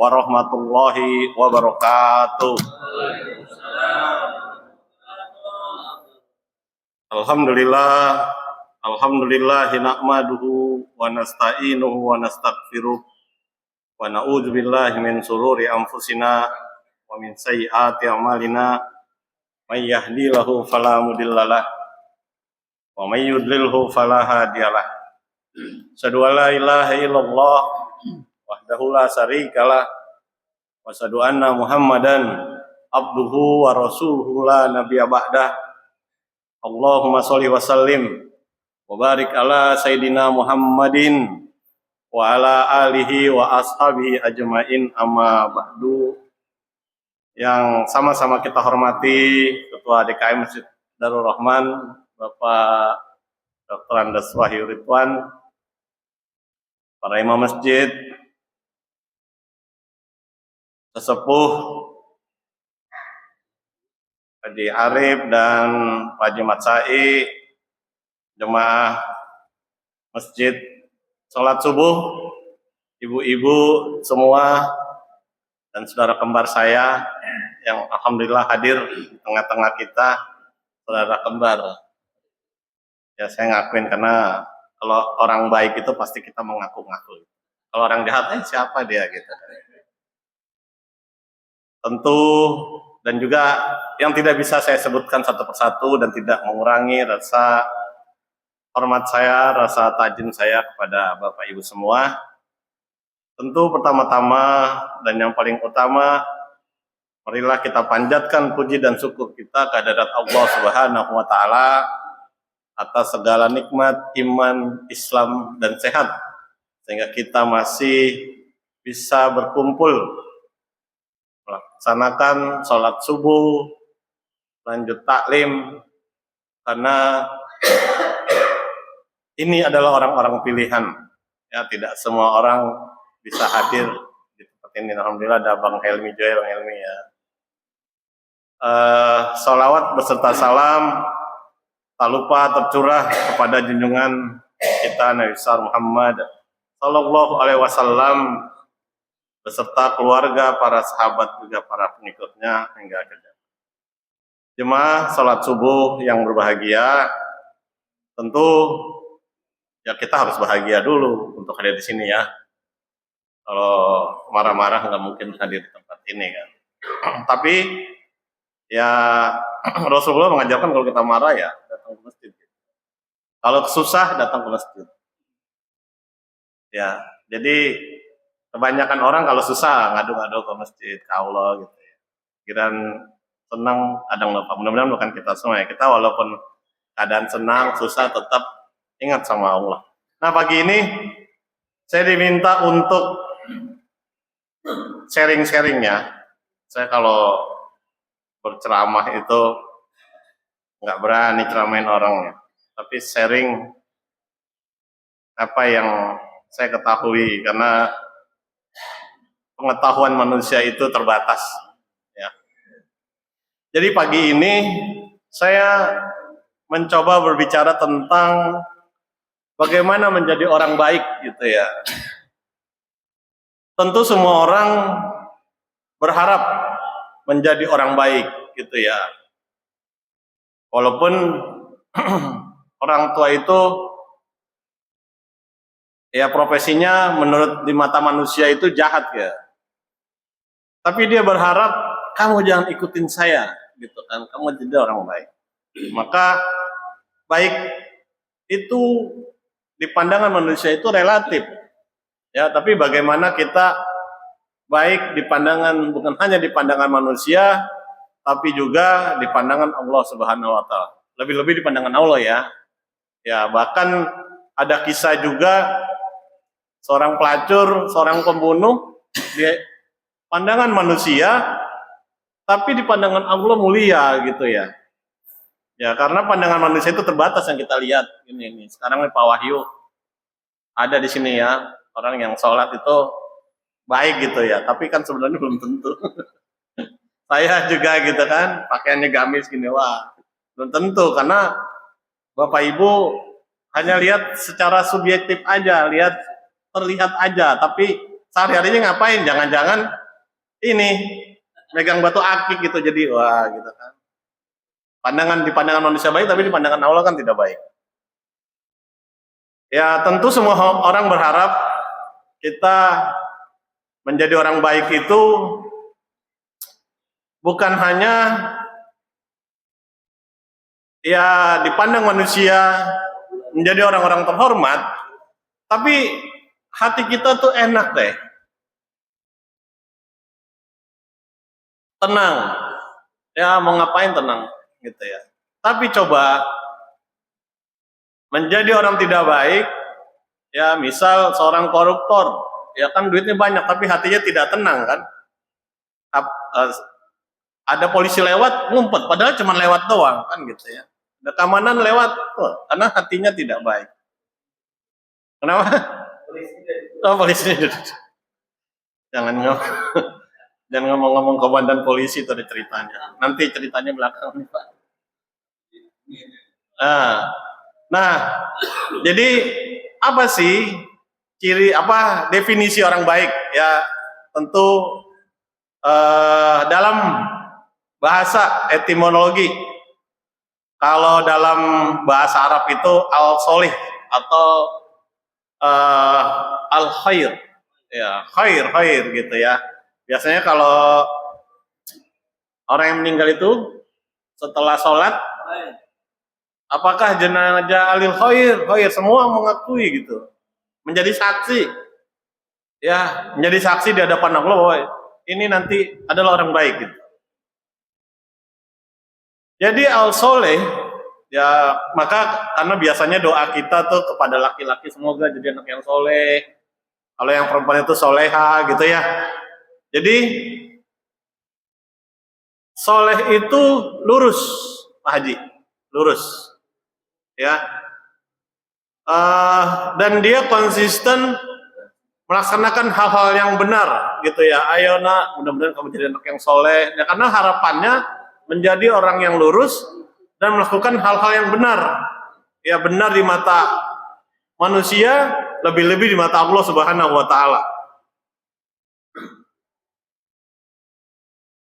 warahmatullahi wabarakatuh. Alhamdulillah nahmaduhu wa nasta'inuhu wa nastaghfiruh wa na'udzu billahi min shururi anfusina wa min sayyiati a'malina may yahdihillahu fala mudhillalah wa may yudlilhu fala hadiyalah. Asyhadu an la ilaha illallah wahdahu la syarikalah wa asyhadu anna Muhammadan abduhu wa rasuluhu la nabiyya ba'dah. Allahumma sholli wa sallim wa barik ala sayyidina Muhammadin wa ala alihi wa ashabihi ajmain, amma ba'du. Yang sama-sama kita hormati Ketua DKM Masjid Darul Rahman Bapak Dr. Andes Wahyu Ridwan, para imam masjid, sesepuh Haji Arif dan Pak Haji Matsai, jemaah masjid sholat subuh, ibu-ibu semua, dan saudara kembar saya yang alhamdulillah hadir di tengah-tengah kita, saudara kembar. Ya, saya ngakuin karena kalau orang baik itu pasti kita mengaku-ngaku. Kalau orang jahat, siapa dia gitu. Tentu, dan juga yang tidak bisa saya sebutkan satu persatu dan tidak mengurangi rasa hormat saya, rasa tajim saya kepada Bapak Ibu semua. Tentu pertama-tama dan yang paling utama, marilah kita panjatkan puji dan syukur kita kehadirat Allah Subhanahu wa Ta'ala atas segala nikmat iman, Islam, dan sehat, sehingga kita masih bisa berkumpul melaksanakan sholat subuh, lanjut taklim, karena ini adalah orang-orang pilihan. Ya, tidak semua orang bisa hadir di tempat ini. Alhamdulillah ada Bang Helmi Joy, Bang Helmi ya. Sholawat beserta salam tak lupa tercurah kepada junjungan kita Nabi besar Muhammad Sallallahu Alaihi Wasallam beserta keluarga, para sahabat, juga para pengikutnya hingga akhir zaman. Jemaah sholat subuh yang berbahagia, tentu ya kita harus bahagia dulu untuk hadir di sini ya. Kalau marah-marah nggak mungkin hadir di tempat ini kan. Tapi ya Rasulullah mengajarkan kalau kita marah ya datang ke masjid. Kalau susah datang ke masjid. Ya, jadi kebanyakan orang kalau susah ngadu-ngadu ke masjid, ke Allah gitu ya. Kiraan senang kadang lupa. Mudah-mudahan bukan kita semua ya. Kita walaupun keadaan senang, susah, tetap ingat sama Allah. Nah, pagi ini saya diminta untuk sharing-sharing ya. Saya kalau berceramah itu nggak berani ceramain orangnya, tapi sharing apa yang saya ketahui, karena pengetahuan manusia itu terbatas ya. Jadi pagi ini saya mencoba berbicara tentang bagaimana menjadi orang baik gitu ya. Tentu semua orang berharap menjadi orang baik gitu ya. Walaupun orang tua itu ya profesinya menurut di mata manusia itu jahat ya. Tapi dia berharap kamu jangan ikutin saya gitu kan. Kamu jadi orang baik. Maka baik itu di pandangan manusia itu relatif. Ya, tapi bagaimana kita baik di pandangan, bukan hanya di pandangan manusia, tapi juga di pandangan Allah Subhanahu wa Ta'ala. Lebih-lebih di pandangan Allah ya. Ya, bahkan ada kisah juga seorang pelacur, seorang pembunuh di pandangan manusia, tapi di pandangan Allah mulia gitu ya. Ya, karena pandangan manusia itu terbatas yang kita lihat. Ini. Sekarang Pak Wahyu ada di sini ya. Orang yang sholat itu baik gitu ya, tapi kan sebenarnya belum tentu. Saya juga gitu kan, pakaiannya gamis gini, wah belum tentu, karena Bapak Ibu hanya lihat secara subjektif aja, lihat terlihat aja, tapi sehari-harinya ngapain? Jangan-jangan ini megang batu akik gitu, jadi wah gitu kan. Di pandangan manusia baik, tapi di pandangan Allah kan tidak baik. Ya tentu semua orang berharap kita menjadi orang baik itu bukan hanya ya dipandang manusia menjadi orang-orang terhormat, tapi hati kita tuh enak deh, tenang, ya mau ngapain tenang gitu ya. Tapi coba menjadi orang tidak baik, ya misal seorang koruptor, ya kan duitnya banyak tapi hatinya tidak tenang kan. Ada polisi lewat ngumpet, padahal cuma lewat doang kan gitu ya. Ada keamanan lewat, karena hatinya tidak baik. Kenapa? Oh, polisinya. Jangan ngomong-ngomong komandan polisi itu ada ceritanya. Nanti ceritanya belakang nih Pak. Nah, jadi apa sih definisi orang baik? Ya tentu dalam bahasa etimologi. Kalau dalam bahasa Arab itu al-solih atau al-khair, ya khair gitu ya. Biasanya kalau orang yang meninggal itu setelah sholat, apakah jenazah alil khair, semua mengakui gitu, menjadi saksi, ya menjadi saksi di hadapan Allah bahwa ini nanti adalah orang baik gitu. Jadi al-soleh, ya maka karena biasanya doa kita tuh kepada laki-laki semoga jadi anak yang soleh, kalau yang perempuan itu soleha gitu ya. Jadi soleh itu lurus, Pak Haji, lurus, ya. Dan dia konsisten melaksanakan hal-hal yang benar, gitu ya. Ayo nak, mudah-mudahan kamu jadi anak yang soleh. Ya, karena harapannya menjadi orang yang lurus dan melakukan hal-hal yang benar. Ya benar di mata manusia, lebih-lebih di mata Allah Subhanahu wa taala.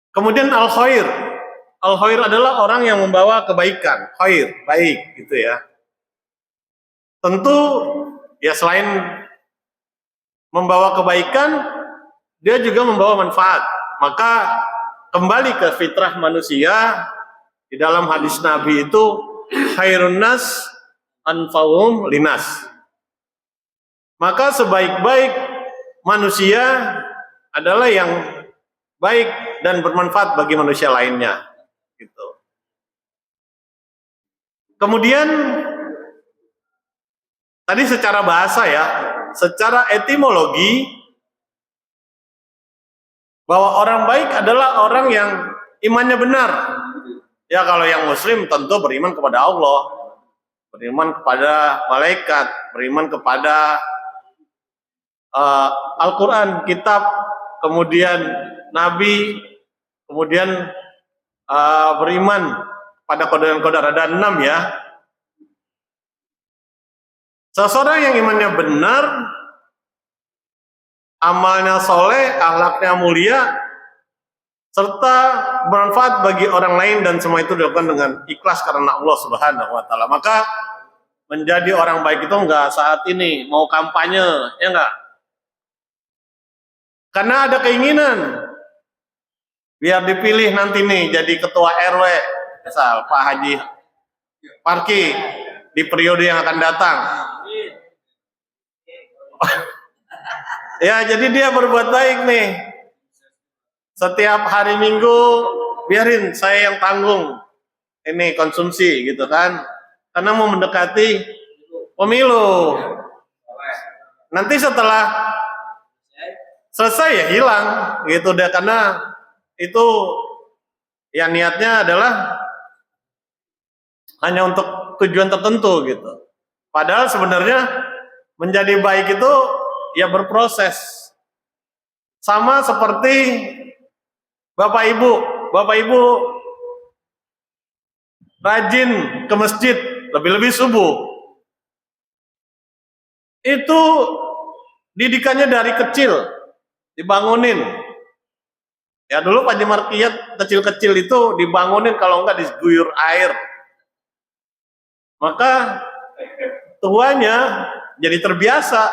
Kemudian al-khair. Al-khair adalah orang yang membawa kebaikan, khair, baik gitu ya. Tentu ya selain membawa kebaikan, dia juga membawa manfaat. Maka kembali ke fitrah manusia, di dalam hadis Nabi itu khairun nas anfa'uhum linas. Maka sebaik-baik manusia adalah yang baik dan bermanfaat bagi manusia lainnya gitu. Kemudian tadi secara bahasa ya, secara etimologi, bahwa orang baik adalah orang yang imannya benar. Ya kalau yang muslim tentu beriman kepada Allah, beriman kepada malaikat, beriman kepada Al-Quran, kitab, kemudian Nabi, kemudian beriman pada qadar-qadar, ada 6 ya. Seseorang yang imannya benar, amalnya soleh, akhlaknya mulia, serta bermanfaat bagi orang lain, dan semua itu dilakukan dengan ikhlas karena Allah Subhanahu wa taala. Maka menjadi orang baik itu enggak saat ini mau kampanye, ya enggak. Karena ada keinginan biar dipilih nanti nih jadi ketua RW, misal Pak Haji Parki di periode yang akan datang. Ya, jadi dia berbuat baik nih. Setiap hari Minggu biarin saya yang tanggung ini konsumsi gitu kan. Karena mau mendekati pemilu. Nanti setelah selesai ya hilang gitu deh, karena itu ya niatnya adalah hanya untuk tujuan tertentu gitu. Padahal sebenarnya menjadi baik itu ya berproses. Sama seperti Bapak Ibu rajin ke masjid, lebih-lebih subuh. Itu didikannya dari kecil. dibangunin. Ya dulu Pak Markiyat kecil-kecil itu dibangunin, kalau enggak diguyur air. Maka tuanya jadi terbiasa.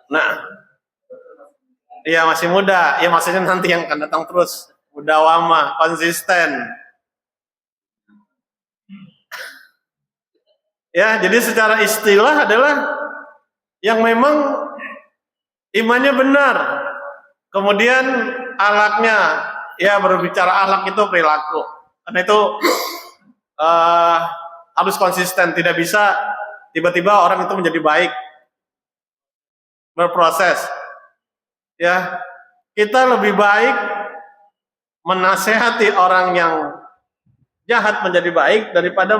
Nah, iya masih muda, ya maksudnya nanti yang akan datang terus. Muda wama, konsisten. Ya, jadi secara istilah adalah yang memang imannya benar. Kemudian akhlaknya, ya berbicara akhlak itu perilaku. Karena itu harus konsisten, tidak bisa tiba-tiba orang itu menjadi baik. Berproses. Ya, kita lebih baik menasehati orang yang jahat menjadi baik daripada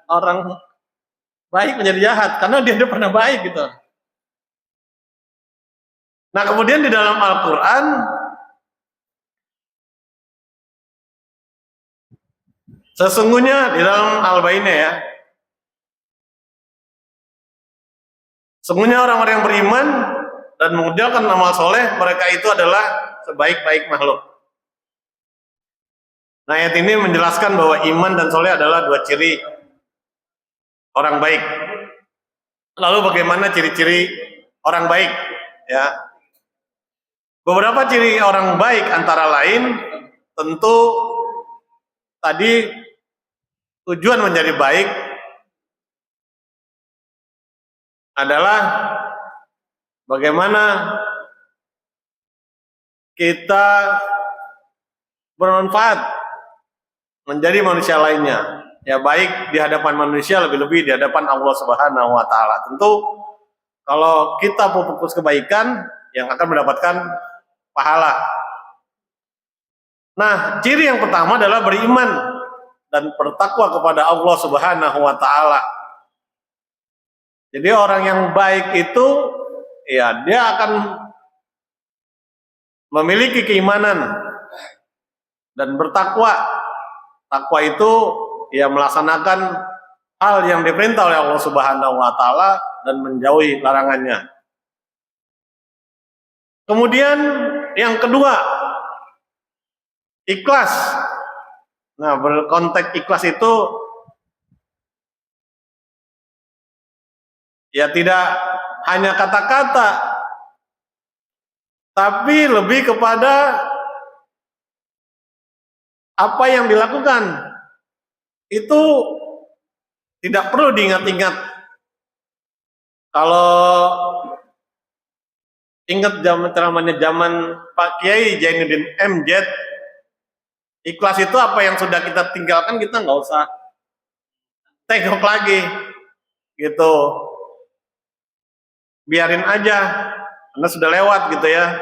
orang baik menjadi jahat, karena dia udah pernah baik gitu. Nah, kemudian di dalam Al-Quran sesungguhnya di dalam Al-Baqarah ya, sesungguhnya orang-orang yang beriman dan mengerjakan amal soleh, mereka itu adalah sebaik-baik makhluk. Nah, ayat ini menjelaskan bahwa iman dan soleh adalah dua ciri orang baik. Lalu bagaimana ciri-ciri orang baik? Ya, beberapa ciri orang baik antara lain tentu tadi tujuan menjadi baik adalah bagaimana kita bermanfaat menjadi manusia lainnya. Ya, baik di hadapan manusia, lebih-lebih di hadapan Allah Subhanahu wa taala. Tentu kalau kita fokus kebaikan yang akan mendapatkan pahala. Nah, ciri yang pertama adalah beriman dan bertakwa kepada Allah Subhanahu wa taala. Jadi orang yang baik itu ya dia akan memiliki keimanan dan bertakwa. Takwa itu ya melaksanakan hal yang diperintah oleh Allah Subhanahu wa taala dan menjauhi larangannya. Kemudian yang kedua, ikhlas. Nah, berkonteks ikhlas itu ya tidak hanya kata-kata, tapi lebih kepada apa yang dilakukan. Itu tidak perlu diingat-ingat. Kalau ingat zaman Pak Kiai Zainuddin MZ, ikhlas itu apa yang sudah kita tinggalkan kita nggak usah tengok lagi, gitu. Biarin aja, karena sudah lewat gitu ya.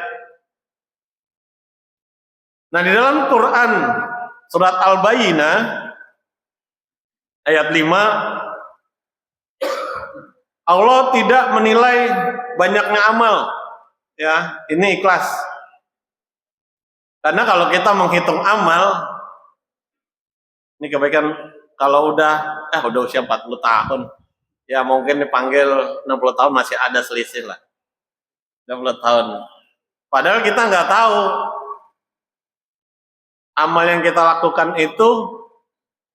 Nah, di dalam Quran surat Al-Baqarah ayat 5, Allah tidak menilai banyaknya amal. Ya, ini ikhlas. Karena kalau kita menghitung amal, ini kebaikan kalau udah usia 40 tahun, ya mungkin dipanggil 60 tahun masih ada selisih lah. 60 tahun. Padahal kita nggak tahu amal yang kita lakukan itu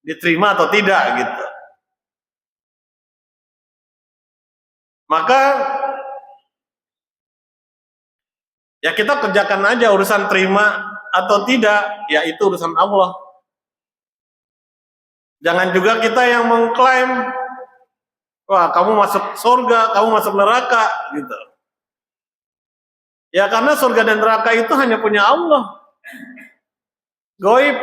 diterima atau tidak gitu. Maka ya kita kerjakan aja, urusan terima atau tidak ya itu urusan Allah. Jangan juga kita yang mengklaim wah kamu masuk surga, kamu masuk neraka gitu. Ya karena surga dan neraka itu hanya punya Allah. Gaib.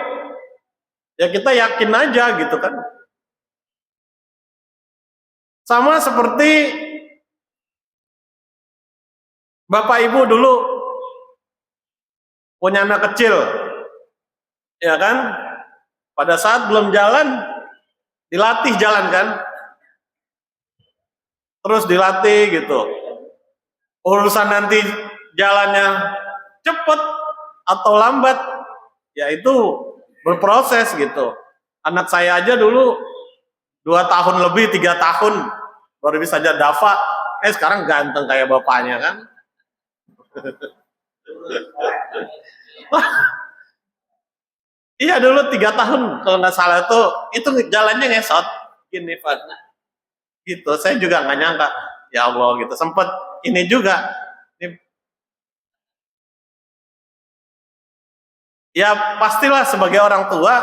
Ya kita yakin aja gitu kan. Sama seperti Bapak Ibu dulu punya anak kecil. Ya kan? Pada saat belum jalan dilatih jalan kan? Terus dilatih gitu. Urusan nanti jalannya cepat atau lambat ya itu berproses gitu. Anak saya aja dulu 2 tahun lebih, 3 tahun baru bisa aja dafa. Sekarang ganteng kayak bapaknya kan. Iya dulu 3 tahun kalau nggak salah tuh itu jalannya ngesot gini Pak. Gitu saya juga nggak nyangka ya Allah gitu sempet ini juga ini, ya pastilah sebagai orang tua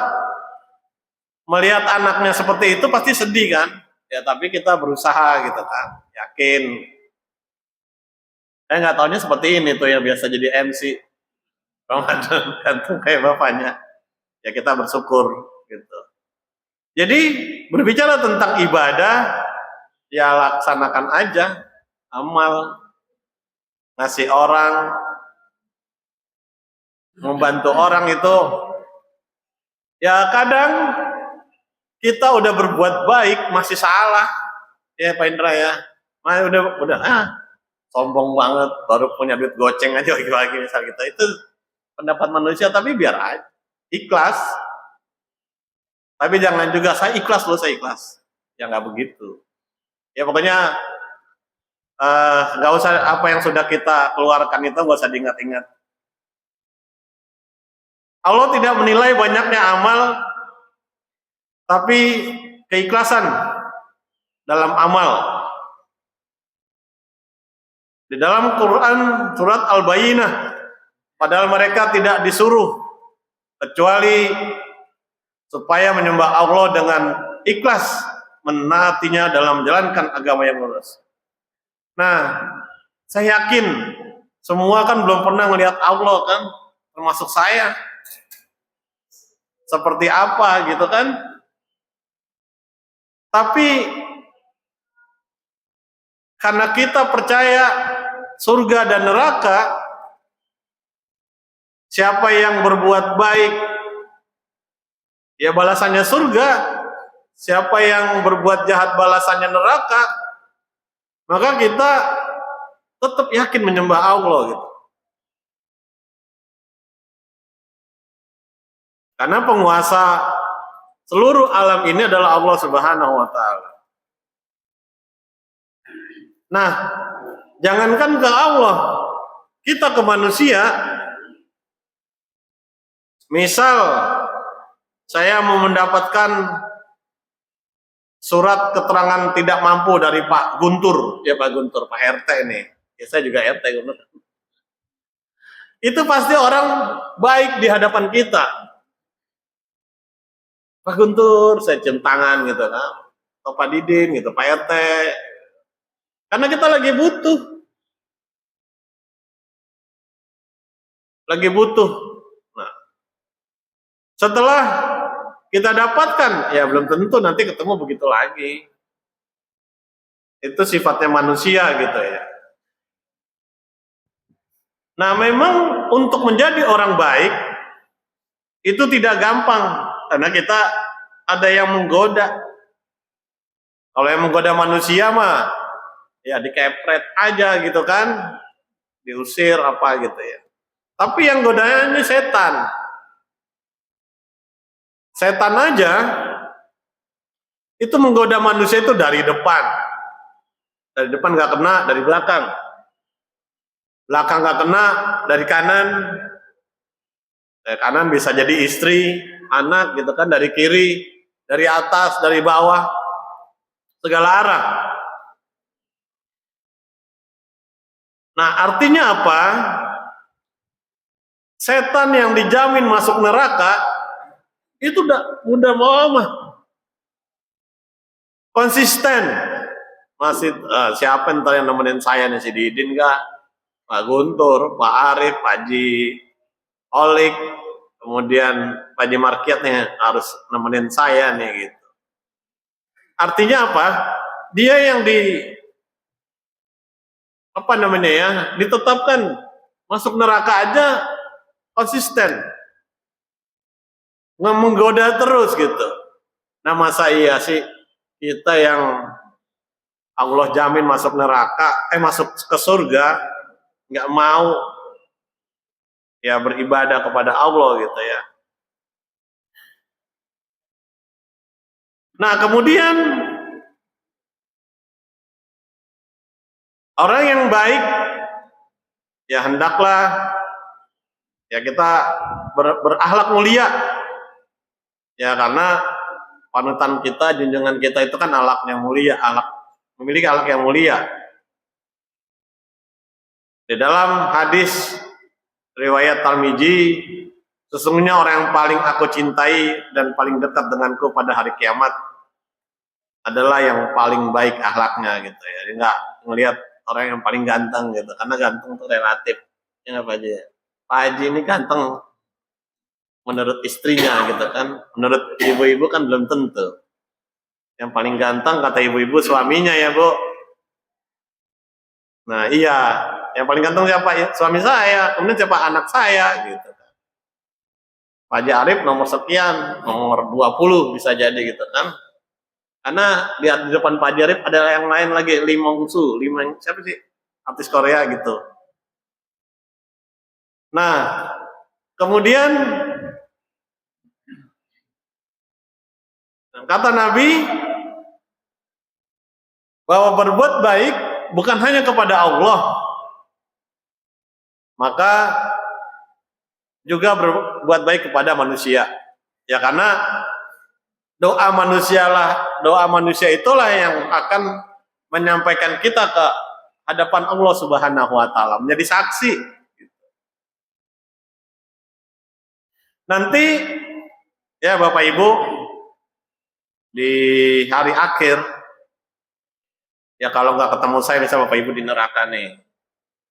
melihat anaknya seperti itu pasti sedih kan ya tapi kita berusaha gitu kan yakin saya nggak taunya seperti ini tuh yang biasa jadi MC Ramadan gantung kayak bapaknya ya kita bersyukur gitu jadi berbicara tentang ibadah ya laksanakan aja amal ngasih orang membantu orang itu ya kadang kita udah berbuat baik masih salah ya Pak Indra ya udah sombong banget baru punya duit goceng aja lagi misal kita itu pendapat manusia tapi biar aja ikhlas tapi jangan juga saya ikhlas loh saya ikhlas ya nggak begitu ya pokoknya nggak usah apa yang sudah kita keluarkan itu nggak usah diingat-ingat Allah tidak menilai banyaknya amal tapi keikhlasan dalam amal di dalam Quran surat Al-Bayyinah padahal mereka tidak disuruh kecuali supaya menyembah Allah dengan ikhlas menaatinya dalam menjalankan agama yang lurus. Nah, saya yakin semua kan belum pernah melihat Allah kan, termasuk saya. Seperti apa gitu kan? Tapi karena kita percaya surga dan neraka, siapa yang berbuat baik ya balasannya surga, siapa yang berbuat jahat balasannya neraka, maka kita tetap yakin menyembah Allah gitu. Karena penguasa seluruh alam ini adalah Allah Subhanahu wa taala. Nah, jangankan ke Allah, kita ke manusia, misal saya mau mendapatkan surat keterangan tidak mampu dari Pak Guntur, ya Pak Guntur, Pak RT nih. Ya saya juga RT Guntur. Itu pasti orang baik di hadapan kita. Pak Guntur, saya cium tangan gitu kan. Atau Pak Didin gitu, Pak RT. Karena kita lagi butuh. Lagi butuh. Nah, setelah kita dapatkan, ya belum tentu nanti ketemu begitu lagi. Itu sifatnya manusia gitu ya. Nah memang untuk menjadi orang baik itu tidak gampang karena kita ada yang menggoda. Kalau yang menggoda manusia mah ya dikepret aja gitu kan, diusir apa gitu ya. Tapi yang godanya ini setan. Setan aja itu menggoda manusia itu dari depan. Dari depan nggak kena, dari belakang. Belakang nggak kena, dari kanan. Dari kanan bisa jadi istri, anak gitu kan, dari kiri, dari atas, dari bawah, segala arah. Nah artinya apa? Setan yang dijamin masuk neraka itu udah mau konsisten. Masih siapa ntar yang nemenin saya nih si Didin kah? Pak Guntur, Pak Arif, Pak Haji Olik, kemudian Pak Haji Markiat nih harus nemenin saya nih gitu. Artinya apa? Dia yang ditetapkan masuk neraka aja konsisten, nggak menggoda terus gitu. Nah masa iya sih kita yang Allah jamin masuk neraka, masuk ke surga, nggak mau ya beribadah kepada Allah gitu ya. Nah kemudian orang yang baik ya hendaklah ya kita berakhlak mulia. Ya karena panutan kita, junjungan kita itu kan akhlak yang mulia, memiliki akhlak yang mulia. Di dalam hadis riwayat Tirmidzi, sesungguhnya orang yang paling aku cintai dan paling dekat denganku pada hari kiamat adalah yang paling baik akhlaknya gitu ya. Jadi nggak ngelihat orang yang paling ganteng gitu, karena ganteng itu relatif. Ya nggak Pak Haji? Pak Haji ini ganteng menurut istrinya gitu kan, menurut ibu-ibu kan belum tentu. Yang paling ganteng kata ibu-ibu suaminya ya Bu. Nah iya, yang paling ganteng siapa ya? Suami saya, kemudian siapa anak saya gitu. Pak Haji Arif nomor sekian, nomor 20 bisa jadi gitu kan. Karena di depan Pak Haji Arif ada yang lain lagi, Lee Mong Soo, siapa sih? Artis Korea gitu. Nah, kemudian kata Nabi bahwa berbuat baik bukan hanya kepada Allah, maka juga berbuat baik kepada manusia. Ya karena doa manusia itulah yang akan menyampaikan kita ke hadapan Allah Subhanahu wa taala, menjadi saksi. Nanti ya Bapak Ibu di hari akhir, ya kalau nggak ketemu saya bisa Bapak Ibu di neraka nih,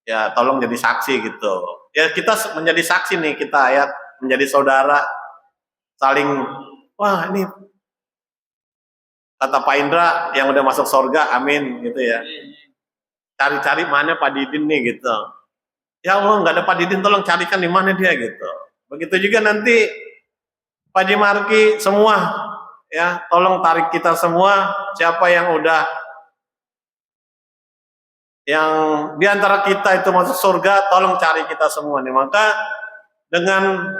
ya tolong jadi saksi gitu. Ya kita menjadi saksi nih, kita ya menjadi saudara, saling, wah ini kata Pak Indra yang udah masuk surga, amin gitu ya. Cari-cari mana Pak Didin nih gitu. Ya Allah nggak ada Pak Didin, tolong carikan di mana dia gitu. Begitu juga nanti Pak Haji Marki semua, ya tolong tarik kita semua, siapa yang udah yang diantara kita itu masuk surga, tolong cari kita semua nih. Maka dengan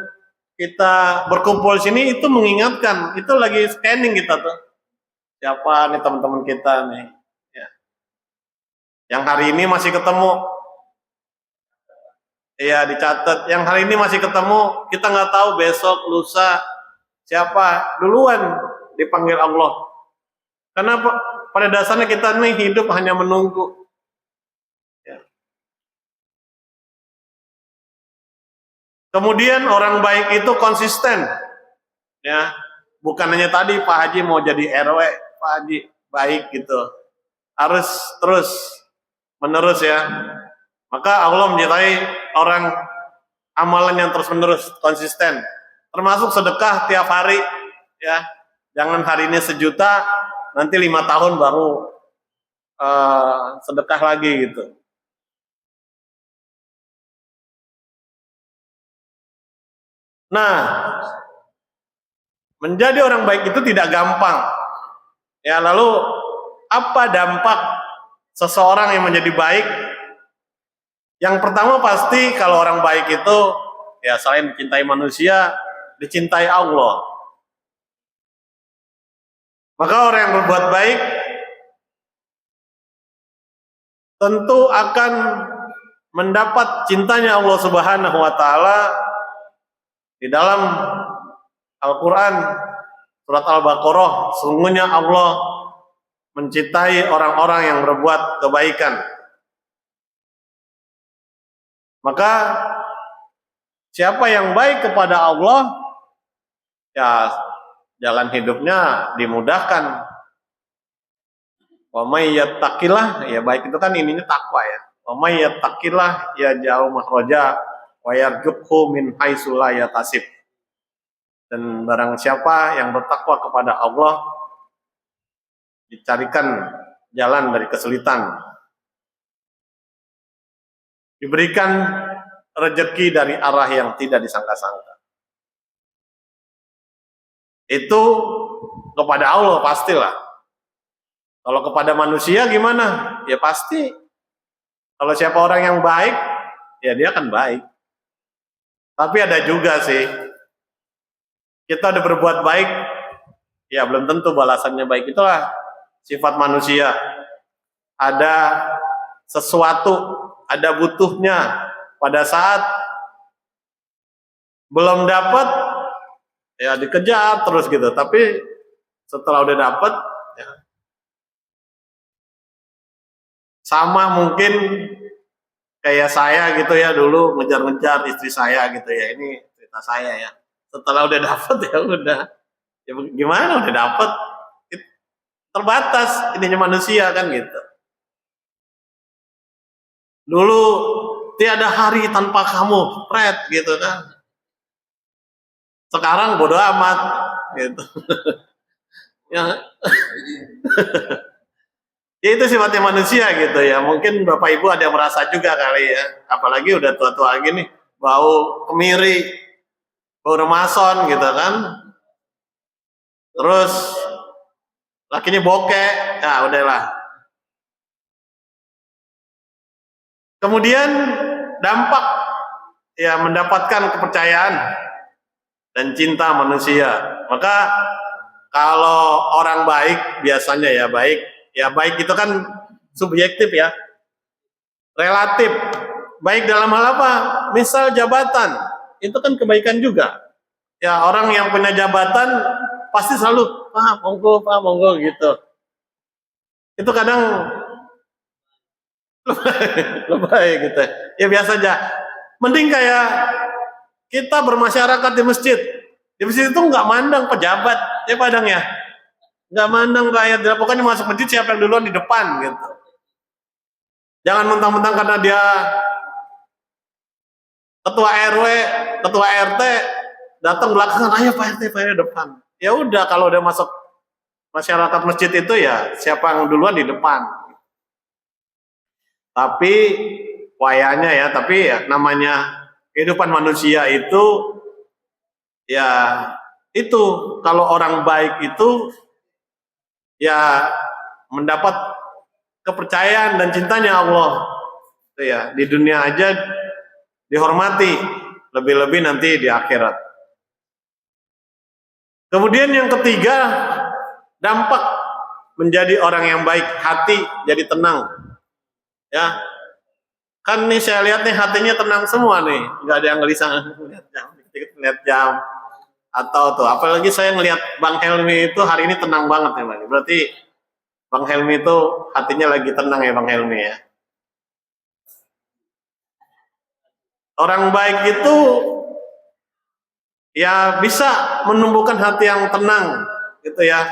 kita berkumpul sini itu mengingatkan, itu lagi scanning kita tuh, siapa nih teman-teman kita nih, ya. Yang hari ini masih ketemu, ya dicatat. Yang hari ini masih ketemu, kita nggak tahu besok, lusa, siapa duluan dipanggil Allah. Karena pada dasarnya kita nih hidup hanya menunggu. Kemudian orang baik itu konsisten, ya bukan hanya tadi Pak Haji mau jadi RW, Pak Haji baik gitu, harus terus menerus ya. Maka Allah mencintai orang amalan yang terus menerus konsisten, termasuk sedekah tiap hari, ya jangan hari ini 1 juta, nanti 5 tahun baru sedekah lagi gitu. Nah, menjadi orang baik itu tidak gampang. Ya, lalu apa dampak seseorang yang menjadi baik? Yang pertama pasti kalau orang baik itu ya selain dicintai manusia, dicintai Allah. Maka orang yang berbuat baik tentu akan mendapat cintanya Allah Subhanahu wa taala. Di dalam Al-Quran surat Al-Baqarah, sesungguhnya Allah mencintai orang-orang yang berbuat kebaikan. Maka siapa yang baik kepada Allah, ya jalan hidupnya dimudahkan. Wa may yattaqillah, ya baik itu kan ininya takwa ya. Wa may yattaqillah yaj'al makhraja wa yarzuqhu min haitsu la yahtasib. Dan barang siapa yang bertakwa kepada Allah, dicarikan jalan dari kesulitan, diberikan rezeki dari arah yang tidak disangka-sangka. Itu kepada Allah pastilah. Kalau kepada manusia gimana? Ya pasti. Kalau siapa orang yang baik, ya dia akan baik. Tapi ada juga sih, kita udah berbuat baik, ya belum tentu balasannya baik. Itulah sifat manusia. Ada sesuatu, ada butuhnya, pada saat belum dapat ya dikejar terus gitu, tapi setelah udah dapat ya, sama mungkin kayak saya gitu ya, dulu ngejar-ngejar istri saya gitu ya, ini cerita saya ya. Setelah udah dapet ya udah, ya gimana udah dapet, terbatas ininya manusia kan gitu. Dulu tiada hari tanpa kamu, Fred gitu kan. Sekarang bodo amat gitu. Ya, ya itu sifatnya manusia gitu ya. Mungkin Bapak Ibu ada yang merasa juga kali ya. Apalagi udah tua-tua gini, bau kemiri, bau remason gitu kan. Terus lakinya bokeh, ya udahlah. Kemudian dampak ya mendapatkan kepercayaan dan cinta manusia. Maka kalau orang baik biasanya ya baik itu kan subjektif ya, relatif. Baik dalam hal apa? Misal jabatan, itu kan kebaikan juga. Ya orang yang punya jabatan pasti selalu Pak monggo gitu. Itu kadang lebay gitu. Ya biasa aja. Mending kayak kita bermasyarakat di masjid. Di masjid itu nggak mandang pejabat, ya padang ya. Nggak mandang rakyat, pokoknya masuk masjid siapa yang duluan di depan gitu. Jangan mentang-mentang karena dia ketua RW, ketua RT datang belakangan, ayo Pak RT, Pak RT depan. Ya udah kalau udah masuk masyarakat masjid itu ya siapa yang duluan di depan. Tapi wayanya ya, tapi ya, namanya kehidupan manusia itu ya itu kalau orang baik itu ya mendapat kepercayaan dan cintanya Allah. Itu ya, di dunia aja dihormati, lebih-lebih nanti di akhirat. Kemudian yang ketiga, dampak menjadi orang yang baik, hati jadi tenang. Ya. Kan nih saya lihat nih hatinya tenang semua nih, nggak ada yang gelisah lihat jam atau tuh. Apalagi saya ngelihat Bang Helmi itu hari ini tenang banget ya Bang. Berarti Bang Helmi itu hatinya lagi tenang ya Bang Helmi ya. Orang baik itu ya bisa menumbuhkan hati yang tenang gitu ya,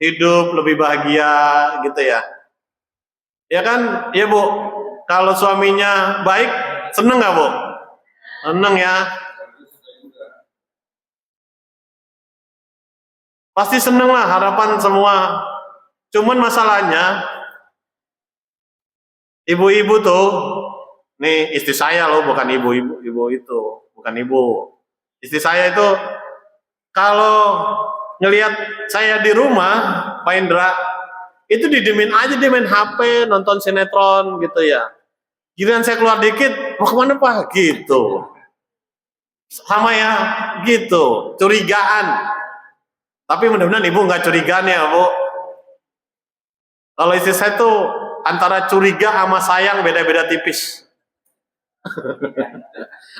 hidup lebih bahagia gitu ya. Ya kan, ya Bu. Kalau suaminya baik, seneng nggak Bu? Seneng ya. Pasti seneng lah, harapan semua. Cuman masalahnya, ibu-ibu tuh, nih istri saya loh, bukan ibu-ibu, ibu itu, bukan ibu. Istri saya itu, kalau ngelihat saya di rumah, Pak Indra, itu didemin aja, dia main HP, nonton sinetron gitu ya. Giliran saya keluar dikit, mau kemana Pak? Gitu. Sama ya, gitu. Curigaan. Tapi mudah-mudahan ibu nggak curigaan ya Bu. Kalau istri saya tuh antara curiga sama sayang beda-beda tipis.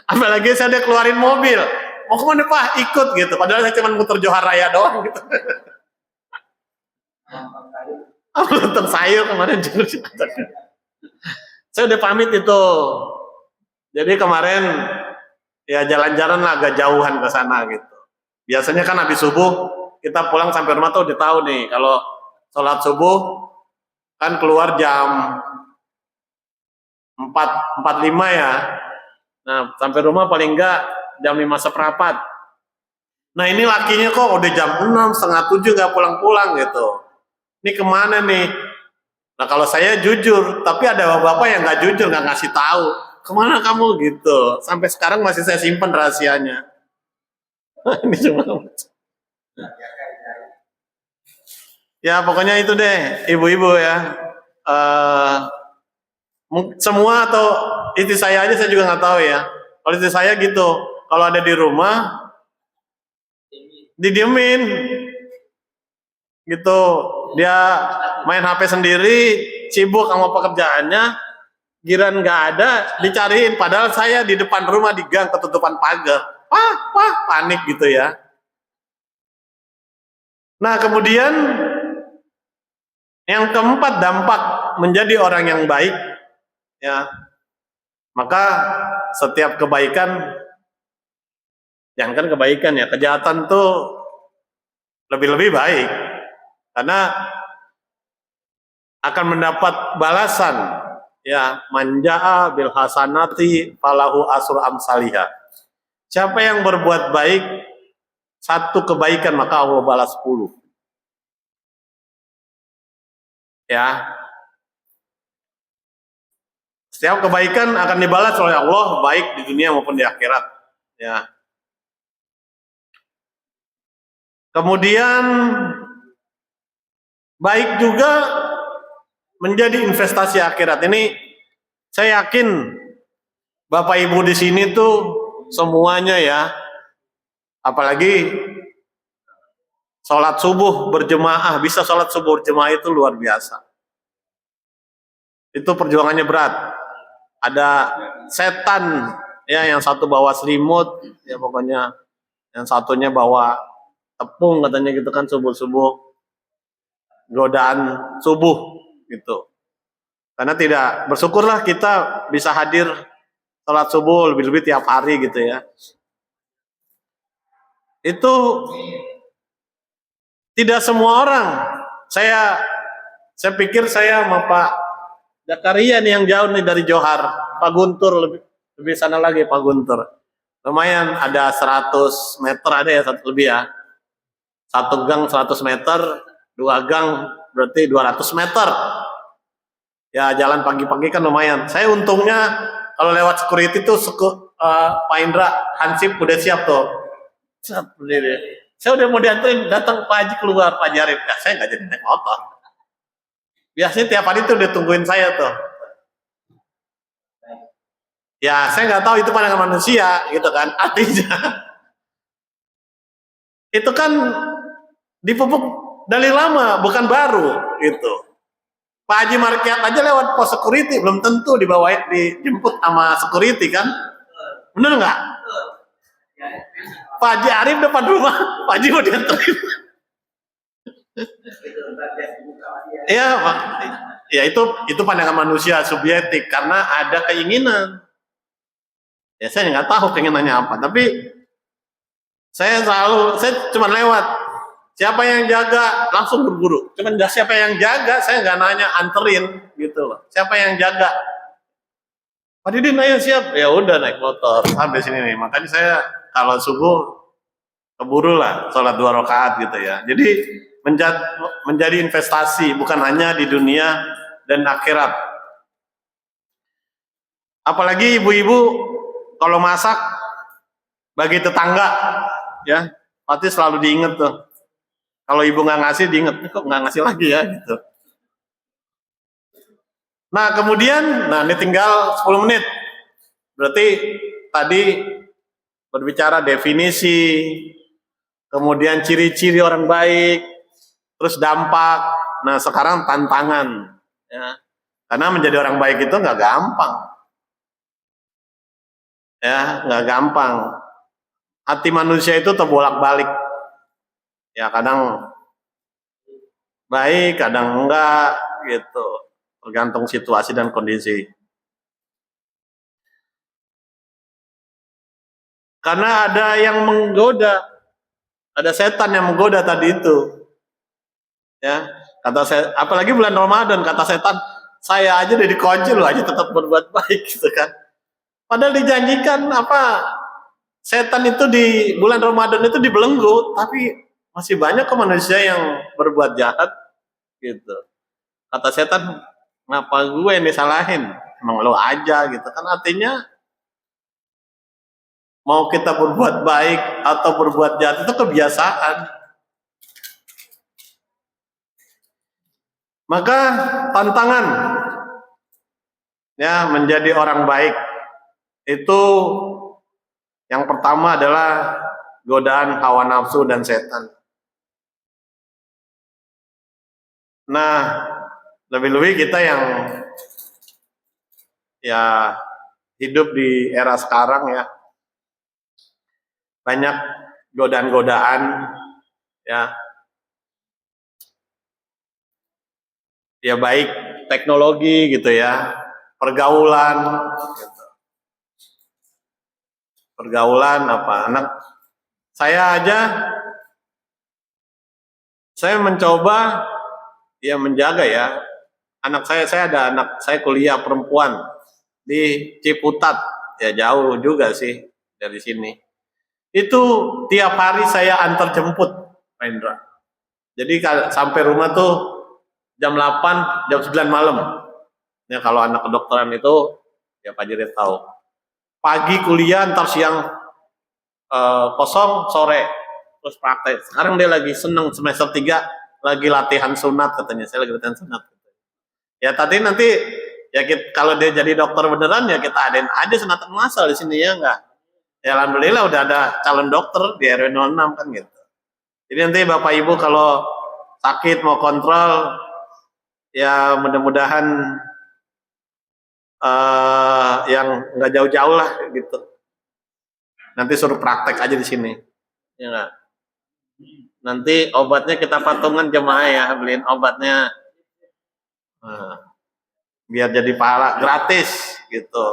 Apalagi saya udah keluarin mobil. Mau kemana Pak? Ikut gitu. Padahal saya cuma muter Johar Raya doang gitu. Nonton sayur kemarin juga. Saya udah pamit itu. Jadi kemarin ya jalan-jalan lah agak jauhan ke sana gitu. Biasanya kan habis subuh kita pulang sampai rumah tuh udah tahu nih kalau sholat subuh kan keluar jam 4.45 ya. Nah sampai rumah paling enggak jam 5:15. Nah ini lakinya kok udah jam 6, setengah 7 nggak pulang-pulang gitu. Ini kemana nih? Nah kalau saya jujur, tapi ada bapak-bapak yang nggak jujur, nggak ngasih tahu. Kemana kamu gitu? Sampai sekarang masih saya simpan rahasianya. Ini cuma. Ya pokoknya itu deh, ibu-ibu ya. Semua atau istri saya aja saya juga nggak tahu ya. Kalau istri saya gitu, kalau ada di rumah didiemin gitu, dia main HP sendiri, sibuk sama pekerjaannya, Giran nggak ada, dicariin. Padahal saya di depan rumah di gang ketutupan pagar. Wah, panik gitu ya. Nah, kemudian yang keempat, dampak menjadi orang yang baik, ya. Maka setiap kebaikan, jangan kebaikan ya, kejahatan tuh lebih-lebih baik, karena akan mendapat balasan, ya. Manjaa bil hasanati falahu asru amsalihah. Siapa yang berbuat baik satu kebaikan, maka Allah balas 10. Ya. Setiap kebaikan akan dibalas oleh Allah, baik di dunia maupun di akhirat. Ya. Kemudian baik juga menjadi investasi akhirat. Ini saya yakin Bapak Ibu di sini tuh semuanya ya, apalagi sholat subuh berjemaah, bisa sholat subuh berjemaah itu luar biasa. Itu perjuangannya berat. Ada setan ya, yang satu bawa selimut, ya pokoknya yang satunya bawa tepung katanya gitu kan, subuh-subuh godaan subuh gitu. Karena tidak, bersyukurlah kita bisa hadir sholat subuh lebih-lebih tiap hari gitu ya. Itu tidak semua orang. Saya pikir saya sama Pak Zakaria nih yang jauh nih dari Johar. Pak Guntur lebih sana lagi Pak Guntur. Lumayan ada 100 meter ada ya, lebih ya. Satu gang 100 meter, 2 gang berarti 200 meter. Ya jalan pagi-pagi kan lumayan. Saya untungnya kalau lewat security tuh Pak Indra Hansip udah siap tuh. Berdiri. Saya udah mau dianterin, datang Pak Haji keluar, Pak Jarif. Ya, saya nggak jadi naik motor. Biasanya tiap hari tuh udah tungguin saya tuh. Ya, saya nggak tahu itu pandangan manusia, gitu kan. Artinya, itu kan dipupuk dari lama, bukan baru, gitu. Pak Haji Markiat aja lewat pos security, belum tentu dijemput sama security kan. Bener nggak? Pak Haji Arif depan rumah, Pak Haji mau dianterin. Ya, ya itu pandangan manusia subjektif karena ada keinginan. Ya saya nggak tahu keinginannya apa, tapi saya cuma lewat. Siapa yang jaga langsung berburu. Cuman siapa yang jaga, saya nggak nanya, anterin gitu loh. Siapa yang jaga? Pak Didin ayo siap. Ya udah naik motor sampai sini nih. Makanya saya kalau subuh keburu lah sholat 2 rakaat gitu ya. Jadi menjadi investasi bukan hanya di dunia dan akhirat. Apalagi ibu-ibu kalau masak bagi tetangga ya, pasti selalu diinget tuh. Kalau ibu nggak ngasih diinget, kok nggak ngasih lagi ya gitu. Nah kemudian, ini tinggal 10 menit. Berarti tadi berbicara definisi, kemudian ciri-ciri orang baik, terus dampak. Nah sekarang tantangan, ya. Karena menjadi orang baik itu nggak gampang, ya nggak gampang. Hati manusia itu terbolak-balik, ya kadang baik, kadang enggak, gitu. Tergantung situasi dan kondisi. Karena ada yang menggoda, ada setan yang menggoda tadi itu. Ya, kata saya, apalagi bulan Ramadan, kata setan, saya aja udah dikunci loh aja tetap berbuat baik gitu kan. Padahal dijanjikan setan itu di bulan Ramadan itu dibelenggu, tapi masih banyak kok manusia yang berbuat jahat gitu. Kata setan, kenapa gue yang disalahin? Emang lo aja gitu kan, artinya mau kita berbuat baik atau berbuat jahat itu kebiasaan. Maka tantangan ya menjadi orang baik itu yang pertama adalah godaan hawa nafsu dan setan. Nah, lebih-lebih kita ya hidup di era sekarang ya banyak godaan-godaan ya, ya baik teknologi gitu ya, pergaulan gitu. Pergaulan apa, anak saya aja, saya mencoba ya menjaga ya anak saya ada anak saya kuliah perempuan di Ciputat, ya jauh juga sih dari sini. Itu tiap hari saya antar jemput, Pak Indra. Jadi sampai rumah tuh jam 8, jam 9 malam. Ya kalau anak kedokteran itu ya Pak Jirit tahu. Pagi kuliah, ntar siang kosong, sore terus praktek. Sekarang dia lagi seneng semester 3 lagi latihan sunat katanya. Saya lagi latihan sunat. Ya tadi nanti ya kalau dia jadi dokter beneran ya kita adain aja sunatan massal di sini ya enggak. Ya alhamdulillah udah ada calon dokter di RW 06 kan gitu. Jadi nanti Bapak Ibu kalau sakit mau kontrol ya mudah-mudahan yang nggak jauh-jauh lah gitu. Nanti suruh praktek aja di sini. Ya enggak. Nanti obatnya kita patungan jemaah ya, beliin obatnya. Nah, biar jadi pahala gratis gitu.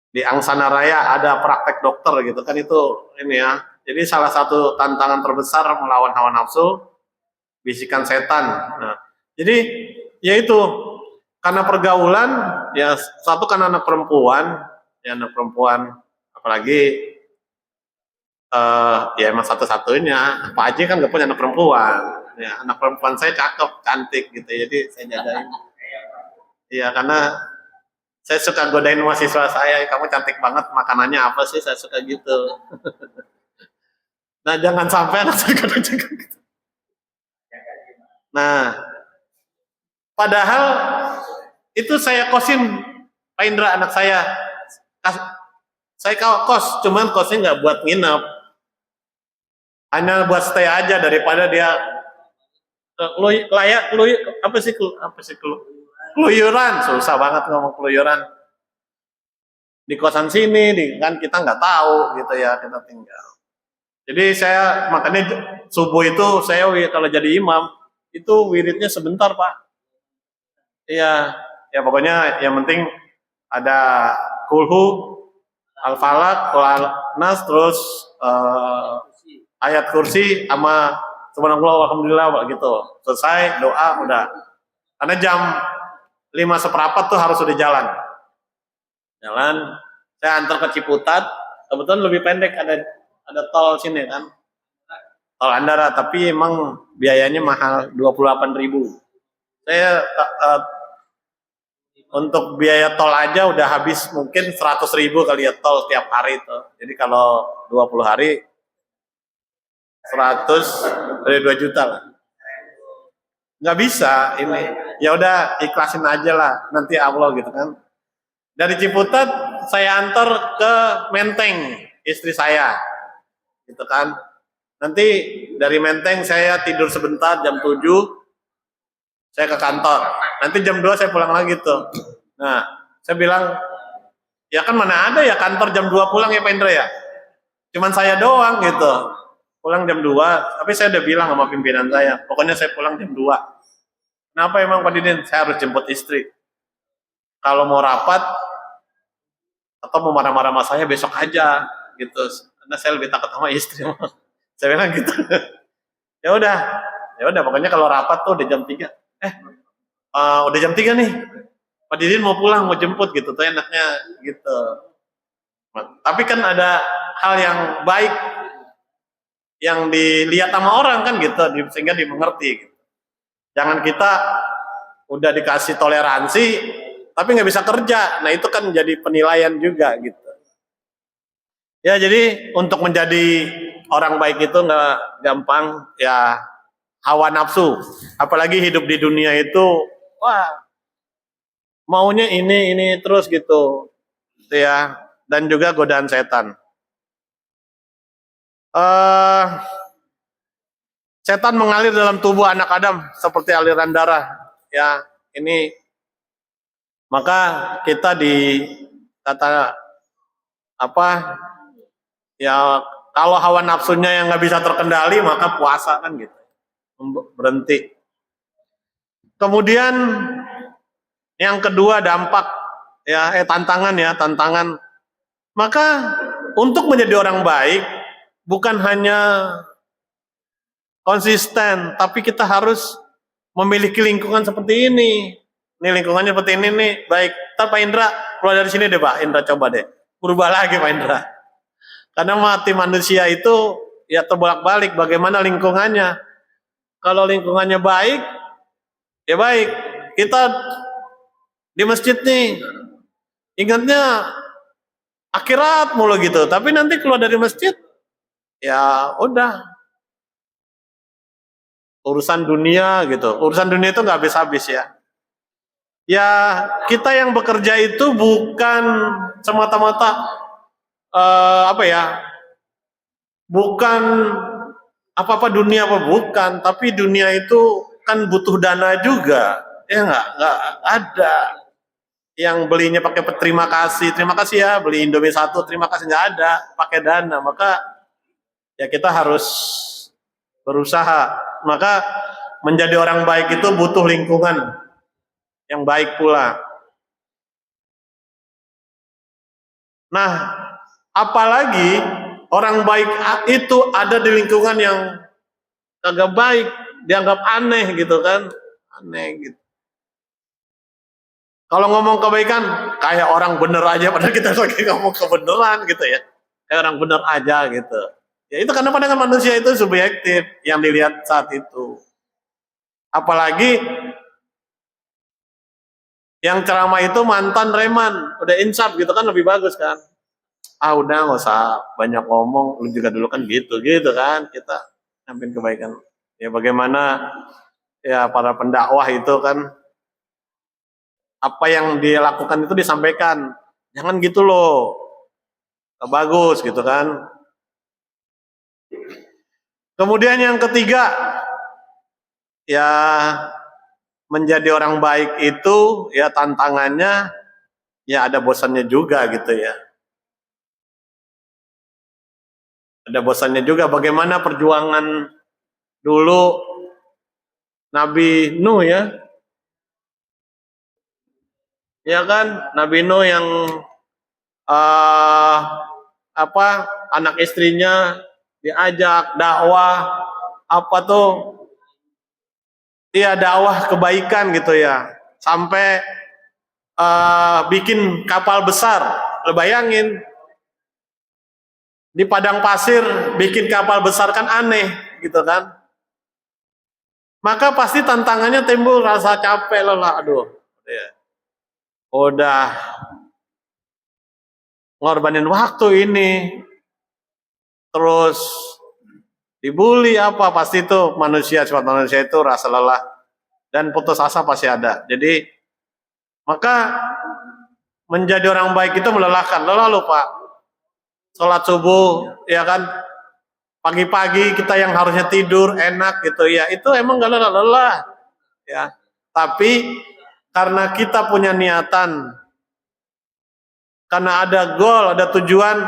Di Angsana Raya ada praktek dokter gitu kan, itu ini ya. Jadi salah satu tantangan terbesar melawan hawa nafsu, bisikan setan. Nah, jadi yaitu karena pergaulan ya, satu kan anak perempuan, ya anak perempuan apalagi ya emang satu-satunya. Pak Haji kan gak punya anak perempuan. Ya, anak perempuan saya cakep, cantik gitu. Jadi saya jagain. Iya, karena saya suka godain mahasiswa saya, kamu cantik banget, makanannya apa sih? Saya suka gitu. Nah, jangan sampai anak saya gitu. Nah, padahal itu saya kosin, Pak Indra, anak saya. Saya kos, cuman kosnya nggak buat nginep. Hanya buat stay aja daripada dia keluyuran, susah banget ngomong keluyuran di kosan sini, kan kita nggak tahu gitu ya, kita tinggal. Jadi saya makanya subuh itu saya kalau jadi imam itu wiridnya sebentar Pak. Iya, ya pokoknya yang penting ada kulhu, al-falak, nas, terus ayat kursi sama subhanallah alhamdulillah gitu. Selesai doa udah. Karena jam 5:15 tuh harus udah jalan. Saya antar ke Ciputat, kebetulan lebih pendek, ada tol sini kan. Tol Andara, tapi emang biayanya mahal 28.000. Saya untuk biaya tol aja udah habis mungkin 100.000 kali ya tol tiap hari itu. Jadi kalau 20 hari 100 dari 2 juta lah. Nggak bisa ini. Ya udah ikhlasin aja lah, nanti Allah gitu kan. Dari Ciputat saya antar ke Menteng istri saya, gitu kan. Nanti dari Menteng saya tidur sebentar jam 7, saya ke kantor. Nanti jam 2 saya pulang lagi tuh. Nah, saya bilang, ya kan mana ada ya kantor jam 2 pulang ya Pak Indra ya. Cuman saya doang gitu. Pulang jam 2, tapi saya udah bilang sama pimpinan saya, pokoknya saya pulang jam 2. Kenapa emang Pak Didin? Saya harus jemput istri. Kalau mau rapat atau mau marah-marah sama saya besok aja gitu. Karena saya lebih takut sama istri. Saya bilang gitu. Ya udah pokoknya kalau rapat tuh udah jam 3. Udah jam 3 nih. Pak Didin mau pulang, mau jemput gitu tuh enaknya gitu. Tapi kan ada hal yang baik yang dilihat sama orang kan gitu, sehingga dimengerti gitu. Jangan kita udah dikasih toleransi tapi nggak bisa kerja. Nah, itu kan jadi penilaian juga gitu. Ya, jadi untuk menjadi orang baik itu nggak gampang ya, hawa nafsu. Apalagi hidup di dunia itu, wah, maunya ini terus gitu ya, dan juga godaan setan. Setan mengalir dalam tubuh anak Adam seperti aliran darah ya. ini maka kita di kata apa ya, kalau hawa nafsunya yang nggak bisa terkendali maka puasa kan gitu, berhenti. Kemudian yang kedua dampak ya, tantangan. Maka untuk menjadi orang baik bukan hanya konsisten, tapi kita harus memiliki lingkungan seperti ini. Ini lingkungannya seperti ini nih, baik. Ntar Pak Indra keluar dari sini deh Pak Indra, coba deh berubah lagi Pak Indra. Karena mati manusia itu ya terbolak-balik bagaimana lingkungannya. Kalau lingkungannya baik, ya baik. Kita di masjid nih, ingatnya akhirat mulu gitu. Tapi nanti keluar dari masjid, ya udah urusan dunia gitu. Urusan dunia itu nggak habis-habis ya. Ya kita yang bekerja itu bukan semata-mata bukan apa-apa dunia apa bukan, tapi dunia itu kan butuh dana juga, ya nggak ada yang belinya pakai terima kasih ya, beli Indomie satu terima kasih, nggak ada, pakai dana. Maka ya kita harus berusaha. Maka menjadi orang baik itu butuh lingkungan yang baik pula. Nah, apalagi orang baik itu ada di lingkungan yang kagak baik, dianggap aneh gitu kan, aneh gitu. Kalau ngomong kebaikan kayak orang bener aja, padahal kita lagi ngomong kebenaran gitu ya, kayak orang bener aja gitu. Ya itu karena pandangan manusia itu subjektif yang dilihat saat itu. Apalagi yang ceramah itu mantan reman, udah insaf gitu kan, lebih bagus kan. Ah udah nggak usah banyak ngomong, lu juga dulu kan gitu kan, kita nyampein kebaikan. Ya bagaimana ya para pendakwah itu kan, apa yang dia lakukan itu disampaikan, jangan gitu loh, gak bagus gitu kan. Kemudian yang ketiga, ya menjadi orang baik itu ya tantangannya ya ada bosannya juga gitu ya. Ada bosannya juga, bagaimana perjuangan dulu Nabi Nuh ya. Ya kan, Nabi Nuh yang uh, anak istrinya diajak dakwah iya dakwah kebaikan gitu ya, sampai bikin kapal besar. Lo bayangin di padang pasir bikin kapal besar kan aneh gitu kan. Maka pasti tantangannya timbul rasa capek, lelah, aduh ya, udah ngorbanin waktu ini, terus dibully pasti itu sifat manusia itu rasa lelah dan putus asa pasti ada. Jadi maka menjadi orang baik itu melelahkan. Lelah lupa sholat subuh ya kan, pagi-pagi kita yang harusnya tidur enak gitu ya, itu emang gak lelah ya. Tapi karena kita punya niatan, karena ada goal, ada tujuan,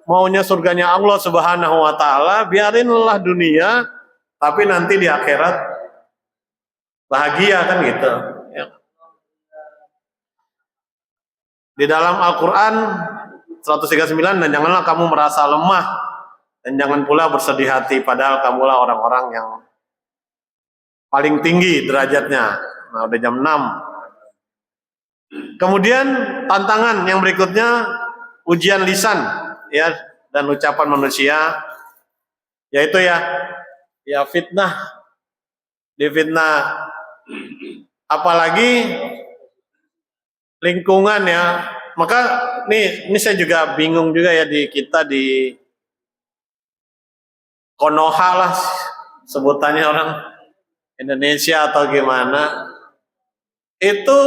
maunya surganya Allah Subhanahu wa taala, biarin lelah dunia, tapi nanti di akhirat bahagia kan gitu ya. Di dalam Al-Qur'an 139, dan janganlah kamu merasa lemah dan jangan pula bersedih hati, padahal kamulah orang-orang yang paling tinggi derajatnya. Nah, udah jam 6. Kemudian tantangan yang berikutnya ujian lisan ya dan ucapan manusia, yaitu ya fitnah, difitnah, apalagi lingkungan ya. Maka ini saya juga bingung juga ya, di kita di Konoha lah sebutannya orang Indonesia atau gimana, itu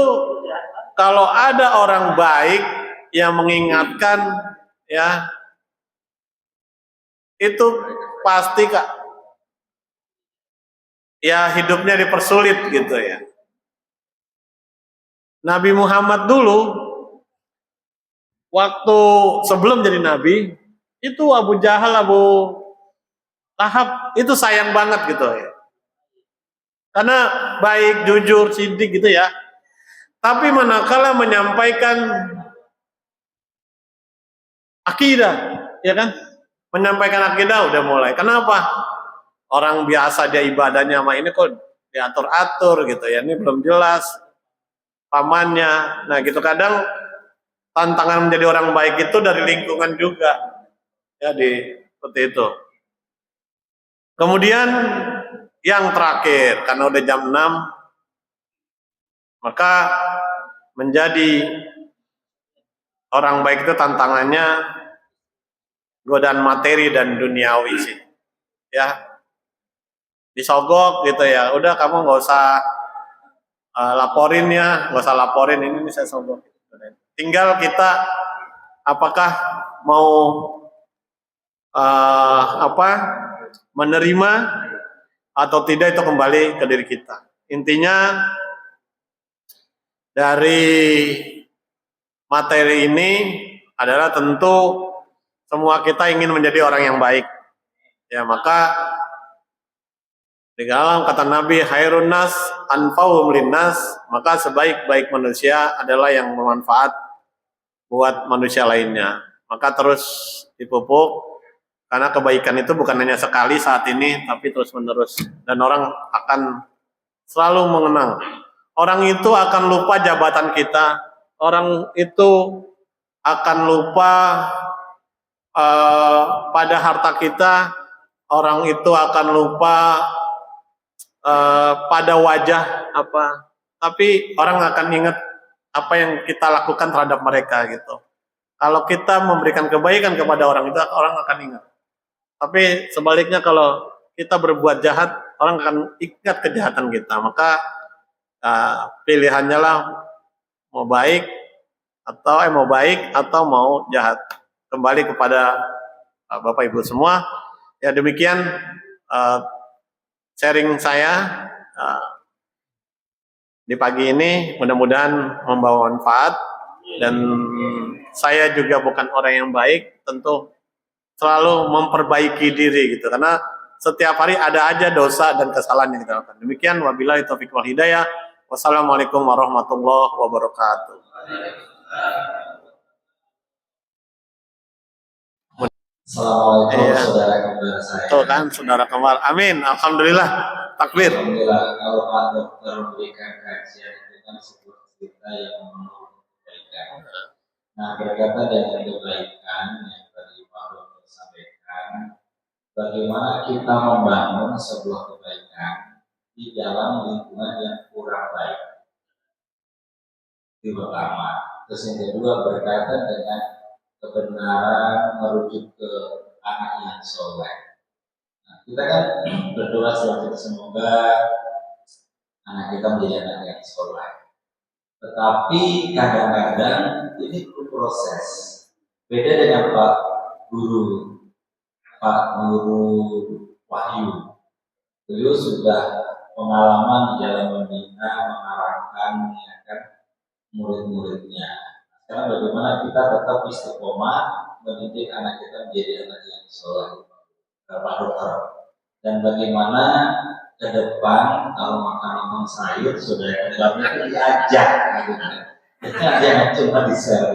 kalau ada orang baik yang mengingatkan ya, itu pasti Kak ya hidupnya dipersulit gitu ya. Nabi Muhammad dulu waktu sebelum jadi nabi itu Abu Jahal, Abu Lahab itu sayang banget gitu ya. Karena baik, jujur, sidik gitu ya. Tapi manakala menyampaikan akidah, ya kan? Menyampaikan akidah udah mulai. Kenapa? Orang biasa dia ibadahnya sama ini kok diatur-atur gitu ya. Ini belum jelas pamannya. Nah, gitu kadang tantangan menjadi orang baik itu dari lingkungan juga. Ya seperti itu. Kemudian yang terakhir, karena udah jam 6, maka menjadi orang baik itu tantangannya godaan materi dan duniawi sih. Ya, disogok gitu ya. Udah kamu nggak usah laporin ya, nggak usah laporin ini saya sogok. Tinggal kita apakah mau menerima atau tidak itu kembali ke diri kita. Intinya dari materi ini adalah tentu semua kita ingin menjadi orang yang baik. Ya, maka di dalam kata Nabi khairun nas anfa'uhum linnas, maka sebaik-baik manusia adalah yang bermanfaat buat manusia lainnya. Maka terus dipupuk karena kebaikan itu bukan hanya sekali saat ini tapi terus-menerus dan orang akan selalu mengenang. Orang itu akan lupa jabatan kita, orang itu akan lupa pada harta kita, orang itu akan lupa pada wajah apa, tapi orang akan ingat apa yang kita lakukan terhadap mereka gitu. Kalau kita memberikan kebaikan kepada orang itu, orang akan ingat. Tapi sebaliknya kalau kita berbuat jahat, orang akan ingat kejahatan kita. Maka pilihannya lah mau baik atau mau jahat. Kembali kepada Bapak Ibu semua. Ya demikian sharing saya di pagi ini, mudah-mudahan membawa manfaat. Dan saya juga bukan orang yang baik, tentu selalu memperbaiki diri gitu, karena setiap hari ada aja dosa dan kesalahan yang kita lakukan. Demikian, wabillahi taufiq wal hidayah. Wassalamualaikum warahmatullahi wabarakatuh. Assalamualaikum saudara kembar saya. Tuh kan saudara kembar. Amin. Alhamdulillah. Takbir. Alhamdulillah, kalau Pak Dokter memberikan kajian itu kan sebuah cerita yang memenuhi kebaikan. Nah, berkaitan dengan kebaikan yang tadi Pak Dokter sampaikan, bagaimana kita membangun sebuah kebaikan di dalam lingkungan yang kurang baik. Itu pertama. Terus yang kedua berkaitan dengan kebenaran merujuk ke anak yang soleh. Nah, kita kan berdoa selalu semoga anak kita menjadi anak yang soleh. Tetapi kadang-kadang ini perlu proses. Beda dengan Pak Guru Wahyu. Beliau sudah pengalaman di dalam membina, mengarahkan murid-muridnya. Sekarang bagaimana kita tetap istiqomah mendidik anak kita menjadi anak yang soleh, Pak Dokter. Dan bagaimana ke depan kalau makan sayur sudah kedepannya itu diajak, jangan cuma di-share.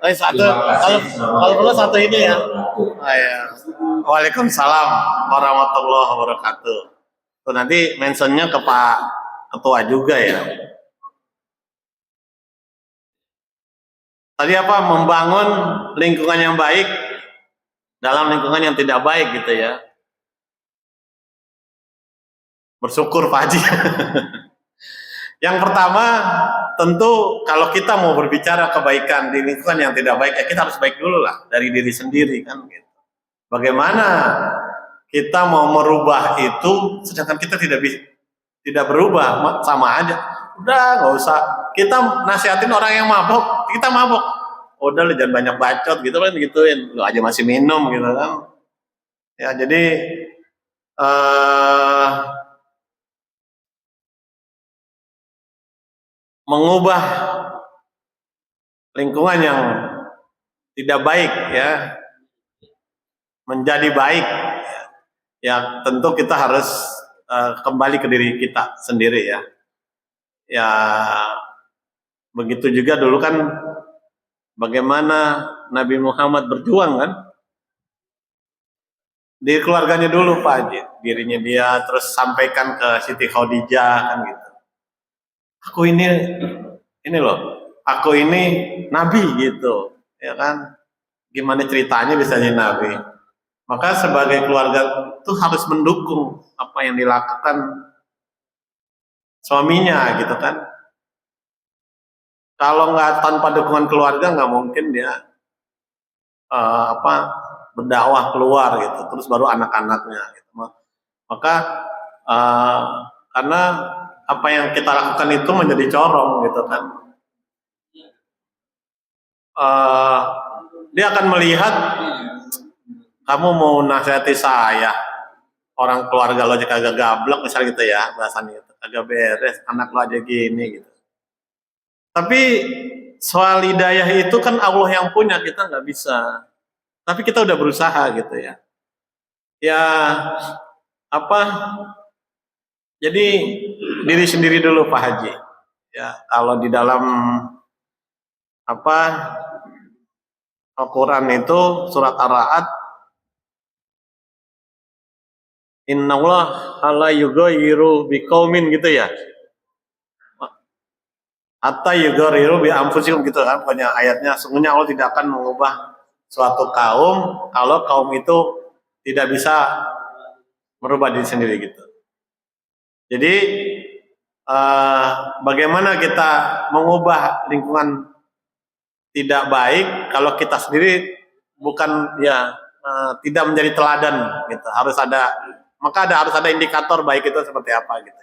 Kalau perlu satu ini ya. Waalaikumsalam warahmatullahi wabarakatuh. Tuh nanti mentionnya ke Pak Ketua juga ya. Tadi apa? Membangun lingkungan yang baik dalam lingkungan yang tidak baik gitu ya. Bersyukur Pak Haji. Yang pertama, tentu kalau kita mau berbicara kebaikan di lingkungan yang tidak baik, ya kita harus baik dulu lah dari diri sendiri kan. Gitu. Bagaimana kita mau merubah itu, sedangkan kita tidak berubah, sama aja. Udah nggak usah. Kita nasihatin orang yang mabok, kita mabok. Udah lu jangan banyak bacot gitu kan, gituin. Lu aja masih minum gitu kan. Ya jadi mengubah lingkungan yang tidak baik ya menjadi baik, ya tentu kita harus kembali ke diri kita sendiri ya. Ya begitu juga dulu kan bagaimana Nabi Muhammad berjuang kan di keluarganya dulu Pak Haji, dirinya dia terus sampaikan ke Siti Khadijah kan gitu. Aku ini loh, aku ini nabi gitu, ya kan? Gimana ceritanya bisa jadi nabi? Maka sebagai keluarga tuh harus mendukung apa yang dilakukan suaminya gitu kan. Kalau nggak tanpa dukungan keluarga nggak mungkin dia berdakwah keluar gitu. Terus baru anak-anaknya gitu. Maka eh, karena apa yang kita lakukan itu menjadi corong gitu kan. Dia akan melihat kamu mau nasihati saya, orang keluarga lo aja kagak gablek misalnya gitu ya bahasanya gitu, kagak beres, anak lo aja gini gitu. Tapi soal hidayah itu kan Allah yang punya, kita nggak bisa. Tapi kita udah berusaha gitu ya. Ya apa? Jadi diri sendiri dulu Pak Haji. Ya kalau di dalam apa Al-Quran itu surat Ar-Ra'd, Innallaha la yughayyiru biqaumin gitu ya. Hatta yughayyiru bi anfusihim gitu kan, pokoknya ayatnya sungguhnya Allah tidak akan mengubah suatu kaum kalau kaum itu tidak bisa merubah diri sendiri gitu. Jadi bagaimana kita mengubah lingkungan tidak baik kalau kita sendiri bukan ya tidak menjadi teladan gitu. Harus ada indikator baik itu seperti apa gitu.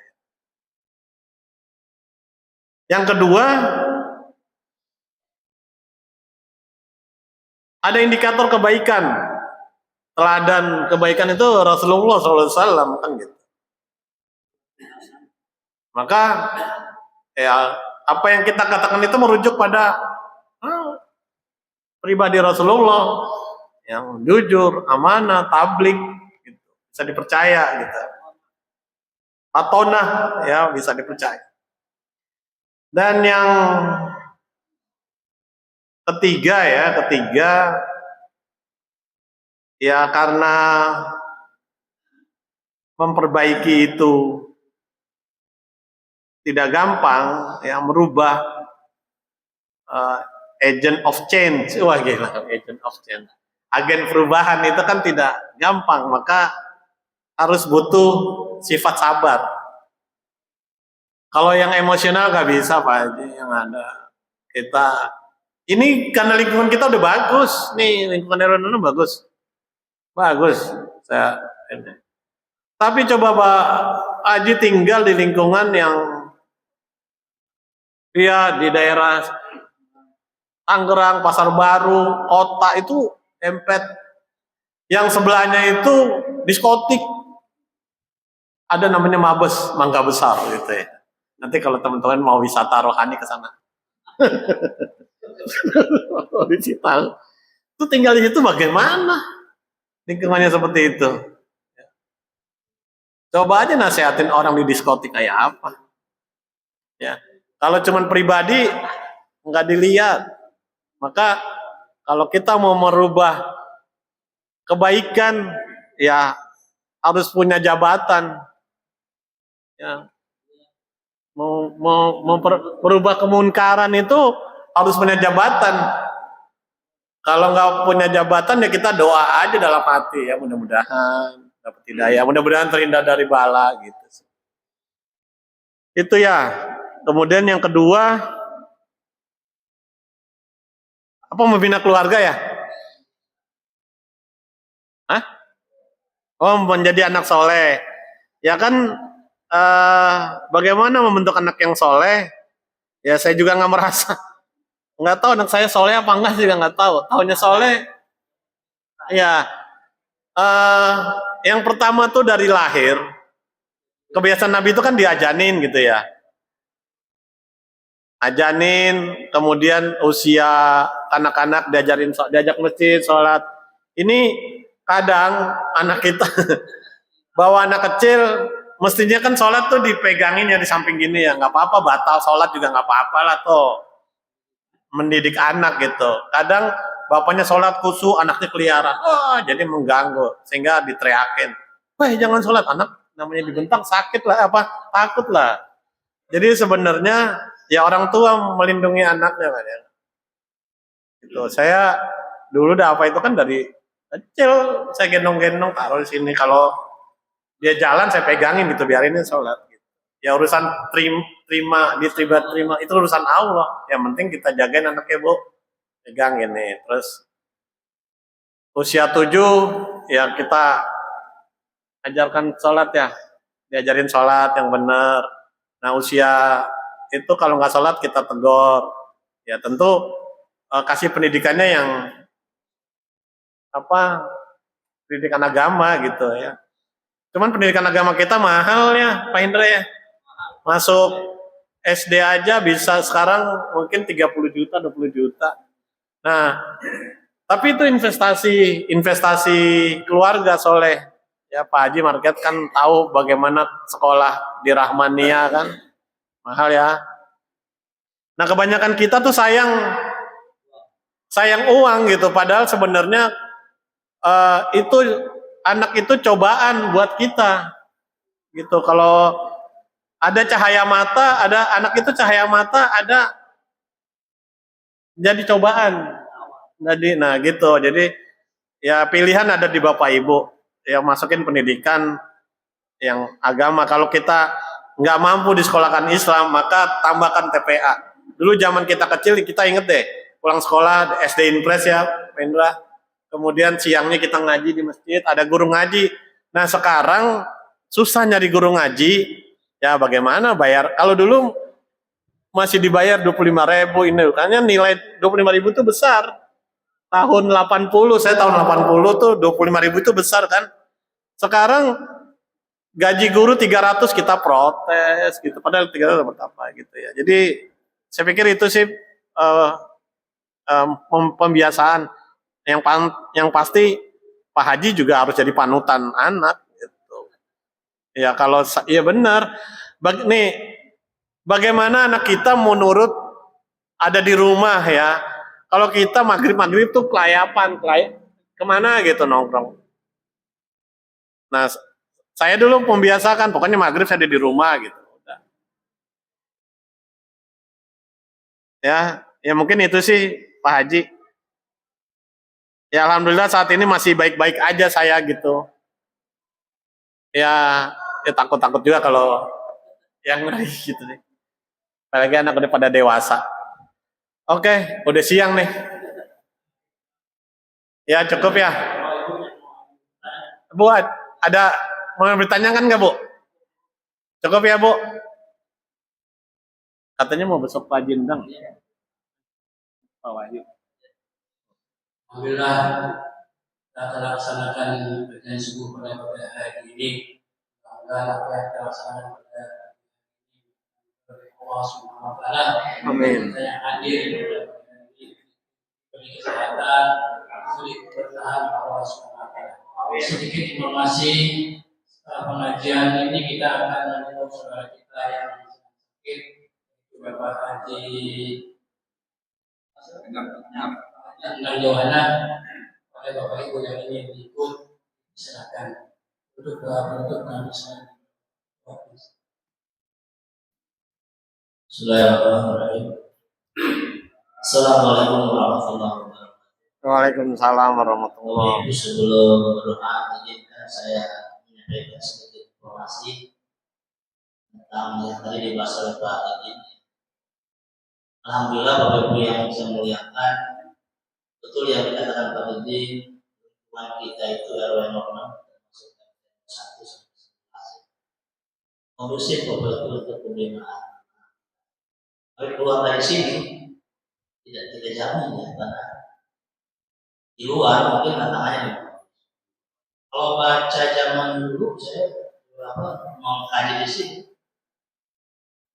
Yang kedua, ada indikator kebaikan. Teladan kebaikan itu Rasulullah SAW kan gitu. Maka ya apa yang kita katakan itu merujuk pada pribadi Rasulullah yang jujur, amanah, tablik, gitu. Bisa dipercaya gitu. Atonah ya bisa dipercaya. Dan yang ketiga ya karena memperbaiki itu tidak gampang, ya merubah agent of change, wah gila, agent of change, agen perubahan itu kan tidak gampang, maka harus butuh sifat sabar. Kalau yang emosional nggak bisa Pak Haji, yang ada kita ini karena lingkungan kita udah bagus nih, lingkungan RW bagus saya ini. Tapi coba Pak Haji tinggal di lingkungan yang ya di daerah Tangerang, Pasar Baru, kota itu empet, yang sebelahnya itu diskotik, ada namanya Mabes, Mangga Besar gitu ya. Nanti kalau teman-teman mau wisata rohani ke sana. Di Citarum. Itu tinggal di situ bagaimana? Lingkungannya seperti itu. Coba aja nasehatin orang di diskotik kayak apa. Ya. Kalau cuman pribadi nggak dilihat. Maka kalau kita mau merubah kebaikan ya harus punya jabatan. Ya. Mau merubah kemunkaran itu harus punya jabatan. Kalau nggak punya jabatan ya kita doa aja dalam hati ya, mudah-mudahan dapat hidayah, mudah-mudahan terhindar dari bala gitu. Itu ya. Kemudian yang kedua, apa membina keluarga ya? Hah? Oh, menjadi anak soleh. Ya kan bagaimana membentuk anak yang soleh? Ya saya juga nggak merasa, nggak tahu anak saya soleh apa enggak juga nggak tahu. Tahunya soleh, ya yang pertama tuh dari lahir. Kebiasaan Nabi itu kan diajanin gitu ya. ajanin, kemudian usia anak-anak diajak masjid, sholat. Ini kadang anak kita bawa anak kecil, mestinya kan sholat tuh dipegangin ya di samping gini ya, nggak apa-apa, batal sholat juga nggak apa-apa lah tuh, mendidik anak gitu. Kadang bapaknya sholat khusyuk, anaknya keliaran, jadi mengganggu, sehingga diteriakin, wah jangan sholat, anak namanya dibentak sakit lah, takut lah. Jadi sebenarnya ya orang tua melindungi anaknya kan ya. Gitu. Saya dulu udah apa itu kan dari kecil saya gendong-gendong taruh di sini. Kalau dia jalan saya pegangin gitu, biarin dia sholat. Gitu. Ya urusan terima itu urusan Allah. Yang penting kita jagain anaknya bu, pegangin nih. Terus usia 7 ya kita ajarkan sholat ya, diajarin sholat yang benar. Nah usia itu kalau nggak sholat kita tegur, ya tentu kasih pendidikannya yang pendidikan agama gitu ya. Cuman pendidikan agama kita mahal ya Pak Indra ya. Masuk SD aja bisa sekarang mungkin 30 juta, 20 juta. Nah, tapi itu investasi keluarga soleh. Ya Pak Haji Market kan tahu bagaimana sekolah di Rahmania kan mahal ya. Nah kebanyakan kita tuh sayang uang gitu, padahal sebenarnya itu anak itu cobaan buat kita gitu. Kalau ada cahaya mata, ada anak itu cahaya mata, ada jadi cobaan. Jadi nah gitu. Jadi ya pilihan ada di Bapak Ibu yang masukin pendidikan yang agama. Kalau kita nggak mampu disekolahkan Islam, maka tambahkan TPA. Dulu zaman kita kecil kita inget deh, pulang sekolah SD Impres ya, Pendra. Kemudian siangnya kita ngaji di masjid, ada guru ngaji. Nah sekarang susah nyari guru ngaji, ya bagaimana bayar? Kalau dulu masih dibayar 25.000 ini, kan nilai 25.000 itu besar. Tahun 80, saya tahun 80 tuh 25.000 itu besar kan. Sekarang gaji guru 300 kita protes gitu, padahal 300 dapat apa gitu ya. Jadi saya pikir itu sih pembiasaan yang pasti Pak Haji juga harus jadi panutan anak gitu. Ya kalau ya benar. Nih bagaimana anak kita mau nurut ada di rumah ya. Kalau kita maghrib tuh kemana gitu nongkrong. Nah saya dulu membiasakan, pokoknya maghrib saya ada di rumah gitu. Udah. Ya mungkin itu sih Pak Haji. Ya alhamdulillah saat ini masih baik-baik aja saya gitu. Ya takut-takut juga kalau yang ngeri gitu nih. Apalagi anak udah pada dewasa. Oke, udah siang nih. Ya cukup ya. Bu, ada mau bertanya kan nggak Bu? Cukup ya Bu. Katanya mau besok Pak Jindang. Pak Wahyu. Alhamdulillah kita laksanakan bagian subuh pada hari ini. Alhamdulillah apa yang kita laksanakan pada Allah Subhanahu Wa Taala. Amin. Kita yang hadir beri kesehatan, sulit bertahan Allah Subhanahu Wa Taala. Sedikit informasi setelah pengajian ini kita akan menunggu saudara kita yang sakit, Bapak Haji Endang Yohana, pada Bapak Ibu yang ingin ikut silakan untuk doa penutup kami selanjutnya. Bismillahirrahmanirrahim. Assalamualaikum warahmatullahi wabarakatuh. Waalaikumsalam warahmatullahi wabarakatuh. Sebelum berdoa, izinkan saya menyampaikan sedikit informasi tentang yang tadi dibahas oleh Pak Haji. Alhamdulillah Bapak Ibu yang saya muliakan, betul yang dikatakan Pak Haji, lingkungan kita itu RW 06 termasuk 1 sampai 11 kondusif Bapak Ibu untuk pembinaan. Tapi keluar dari sini tidak jamin ya, karena di luar mungkin tantangannya. Kalau baca zaman dulu saya mengkaji di sini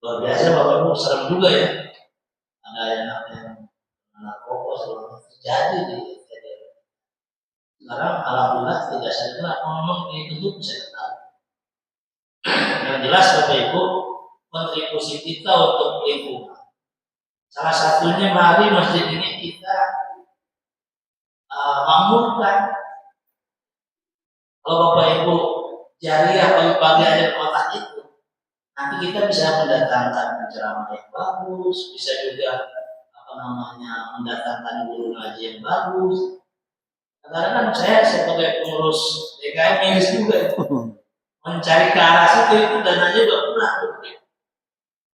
luar biasa Bapak Ibu, serem juga ya. ada yang narkoba sebelum terjadi di daerah. Sekarang alhamdulillah tidak sadar memang ditutup bisa ketahui. Yang jelas Bapak Ibu, kontribusi kita untuk lingkungan. Salah satunya mari masjid ini kita makmurkan. Kalau Bapak Ibu jariah pagi-pagi ada kotak itu, nanti kita bisa mendatangkan penceramah yang bagus, bisa juga mendatangkan guru ngaji yang bagus. Kadang-kadang saya sebagai pengurus DKM miris juga itu mencari ke arah situ itu dananya udah kurang.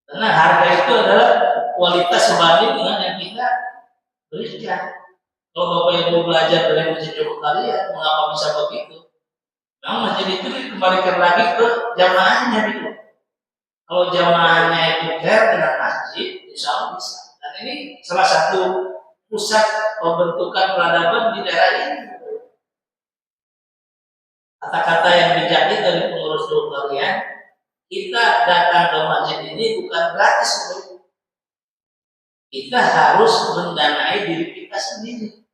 Karena harga itu adalah kualitas sebanding dengan yang kita berikan. Kalau Bapak Ibu belajar dari Masjid Jogokarya, mengapa bisa begitu? Memang masjid itu dikembalikan lagi ke jamaahnya gitu. Kalau jamaahnya itu care dengan masjid, insya Allah bisa. Dan ini salah satu pusat pembentukan peradaban di daerah ini. Kata-kata yang bijak dari pengurus Jogokarya, kita datang ke masjid ini bukan gratis. Kita harus mendanai diri kita sendiri.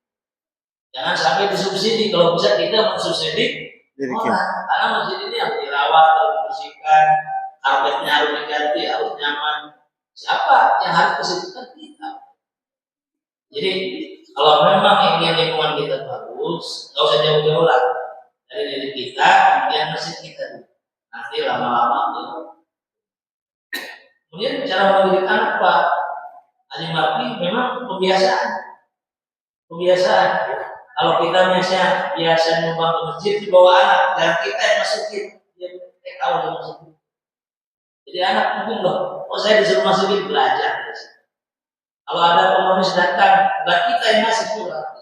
Jangan sampai disubsidi. Kalau bisa kita mensubsidi orang. Karena masjid ini harus dirawat, harus dibersihkan, karpetnya harus diganti, harus nyaman. Siapa yang harus kesedihan kita? Jadi kalau memang ingin lingkungan kita bagus, nggak usah jauh-jauh lah dari diri kita, kemudian masjid kita. Nanti lama-lama kemudian cara mendidik anak Pak Haji Marti memang kebiasaan. Kalau kita biasa nyumbang ke masjid dibawa anak dan kita yang masukin, dia tahu dia masukin. Jadi anak mungkin loh, saya disuruh masukin belajar. Kalau ada pengemis datang, dan kita yang masih kurang.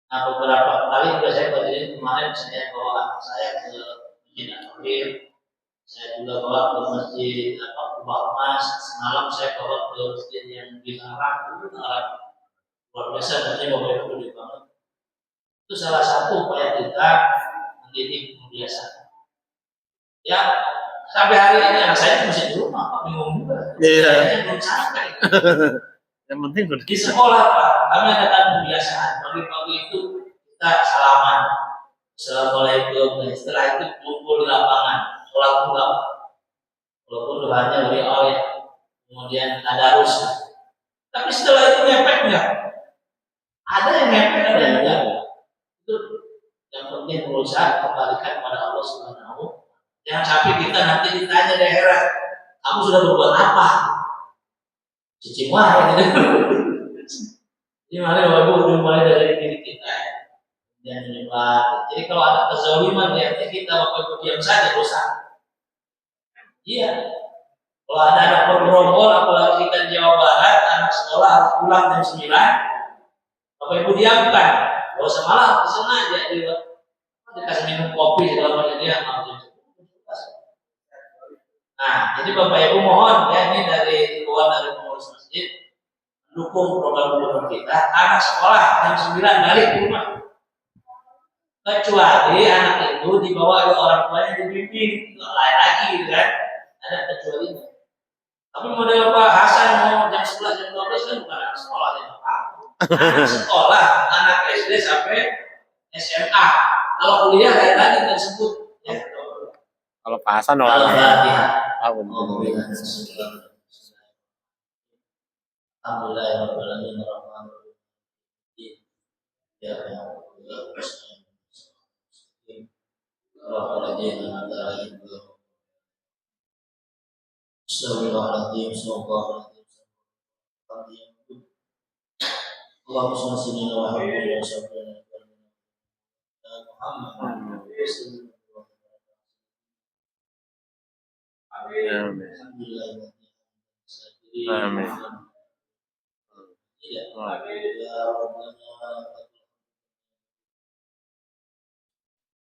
Nah beberapa kali juga saya berdiri kemarin saya bawa anak saya ke Masjid Al-Akhir. Saya juga bawa ke masjid Kubah Emas. Semalam saya bawa ke masjid yang dilarang luar biasa, masjid Bapak Ibu gede banget. Itu salah satu upaya kita mendidik kebiasaan. Ya sampai hari ini anak saya masih di rumah, bingung juga. Saya belum sampai. Yang penting Di sekolah Pak, kami adakan kebiasaan pagi-pagi itu kita salaman, assalamualaikum. Setelah itu kumpul di lapangan, sholat doa. Walaupun doanya dari Allah, kemudian tadarus. Tapi setelah itu ngepek enggak? Ada yang ngepek, ada yang enggak. Itu yang penting berusaha kembalikan kepada Allah Subhanahu. Jangan sampai kita nanti ditanya di akhirat, kamu sudah berbuat apa? Cuci muka gitu. Jadi mari Bapak Ibu dimulai dari diri kita dan menyebar. Jadi kalau ada kezaliman di hati kita, Bapak Ibu diam saja dosa. Iya. Kalau ada anak bergerombol, apalagi kita di Jawa Barat, anak sekolah harus pulang jam 9, Bapak Ibu diamkan. Gak usah malah disengaja dikasih minum kopi segala macam dia nggak. Nah, jadi Bapak Ibu mohon ya ini dari pengurus masjid dukung program kita. Anak sekolah jam 9 balik ke rumah. Kecuali anak itu dibawa oleh orang tuanya dibimbing, lain lagi gitu kan. Ada kecualinya. Tapi model Pak Hasan mau jam 11 jam 12 kan bukan anak sekolah ya Pak. Anak sekolah, anak SD sampai SMA. Kalau kuliah lain lagi tersebut. Ya. Kalau Pak Hasan Alhamdulillah.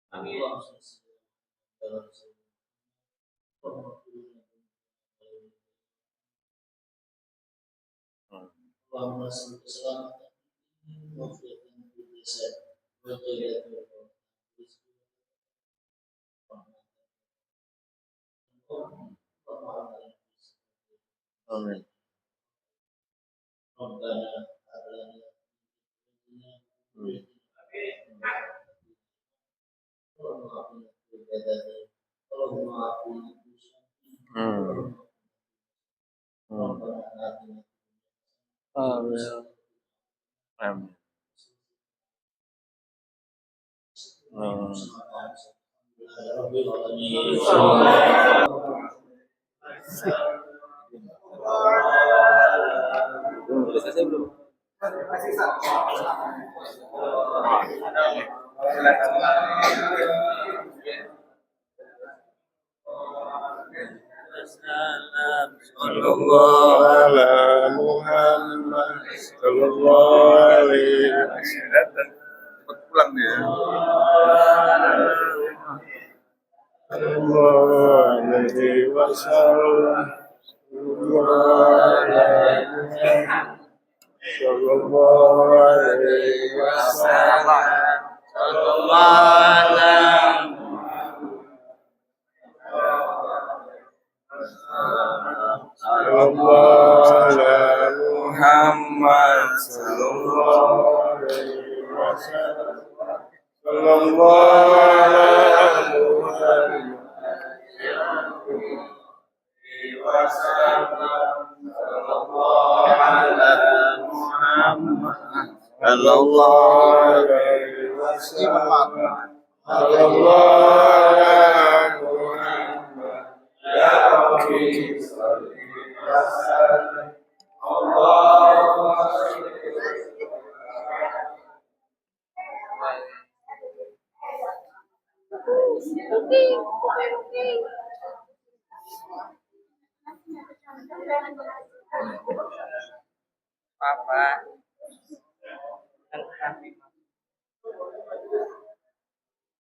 Amin. Amin. Amin. Hmm. Udah selesai belum? Sallallahu ala Muhammad sallallahu alaihi wasallam. Pulang dia. Sallallahu alaihi wasallam. Sallallahu alaihi wasallam. Sallallahu ala Muhammad sallallahu alaihi wasallam. Sallallahu ala Muhammad sallallahu alaihi wasallam. Sallallahu ala Muhammad ya Rabbi salli wa sallim. Allahumma shalli Papa, kan kami